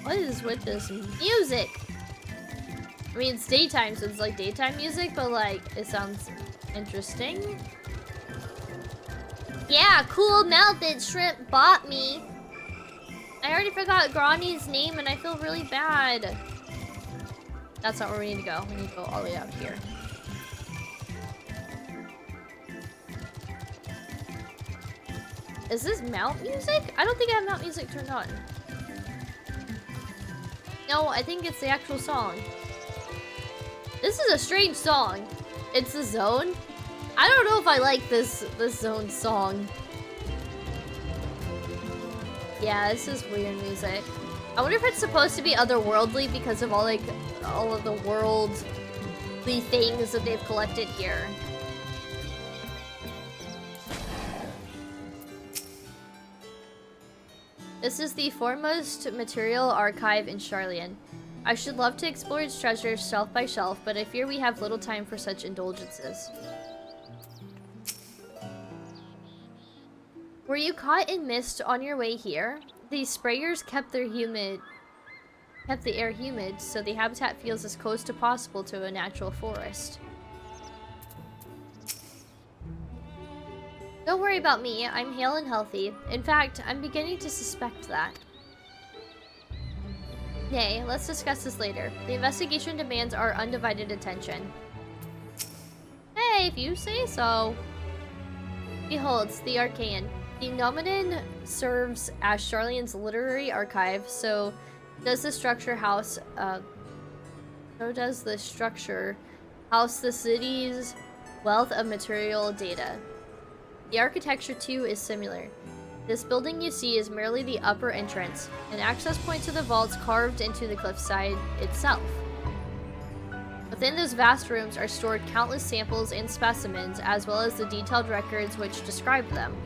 What is with this music? I mean, it's daytime, so it's like daytime music, but like, it sounds interesting. Yeah, cool melted shrimp bought me. I already forgot Grani's name and I feel really bad. That's not where we need to go. We need to go all the way out here. Is this mount music? I don't think I have mount music turned on. No, I think it's the actual song. This is a strange song. It's the zone. I don't know if I like this zone song. Yeah, this is weird music. I wonder if it's supposed to be otherworldly because of all of the worldly things that they've collected here. This is the foremost material archive in Sharlayan. I should love to explore its treasures shelf by shelf, but I fear we have little time for such indulgences. Were you caught in mist on your way here? These sprayers kept the air humid, so the habitat feels as close to possible to a natural forest. Don't worry about me, I'm hale and healthy. In fact, I'm beginning to suspect that. Nay, let's discuss this later. The investigation demands our undivided attention. Hey, if you say so. Behold, the Archaean. The Nomenon serves as Sharlayan's literary archive, so does the structure house the city's wealth of material data. The architecture too is similar. This building you see is merely the upper entrance, an access point to the vaults carved into the cliffside itself. Within those vast rooms are stored countless samples and specimens, as well as the detailed records which describe them.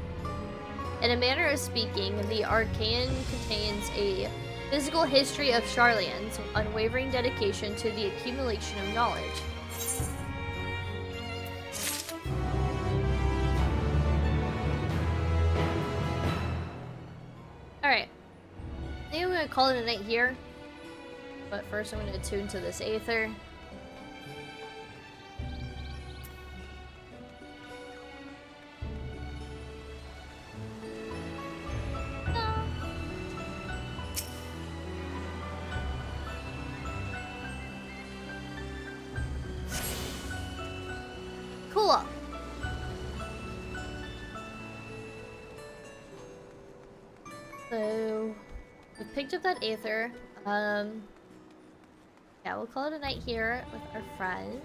In a manner of speaking, the Archaean contains a physical history of Sharlayans' unwavering dedication to the accumulation of knowledge. Alright. I think I'm gonna call it a night here. But first I'm gonna attune to this Aether. Cool. So, we picked up that Aether. Yeah, we'll call it a night here with our friend.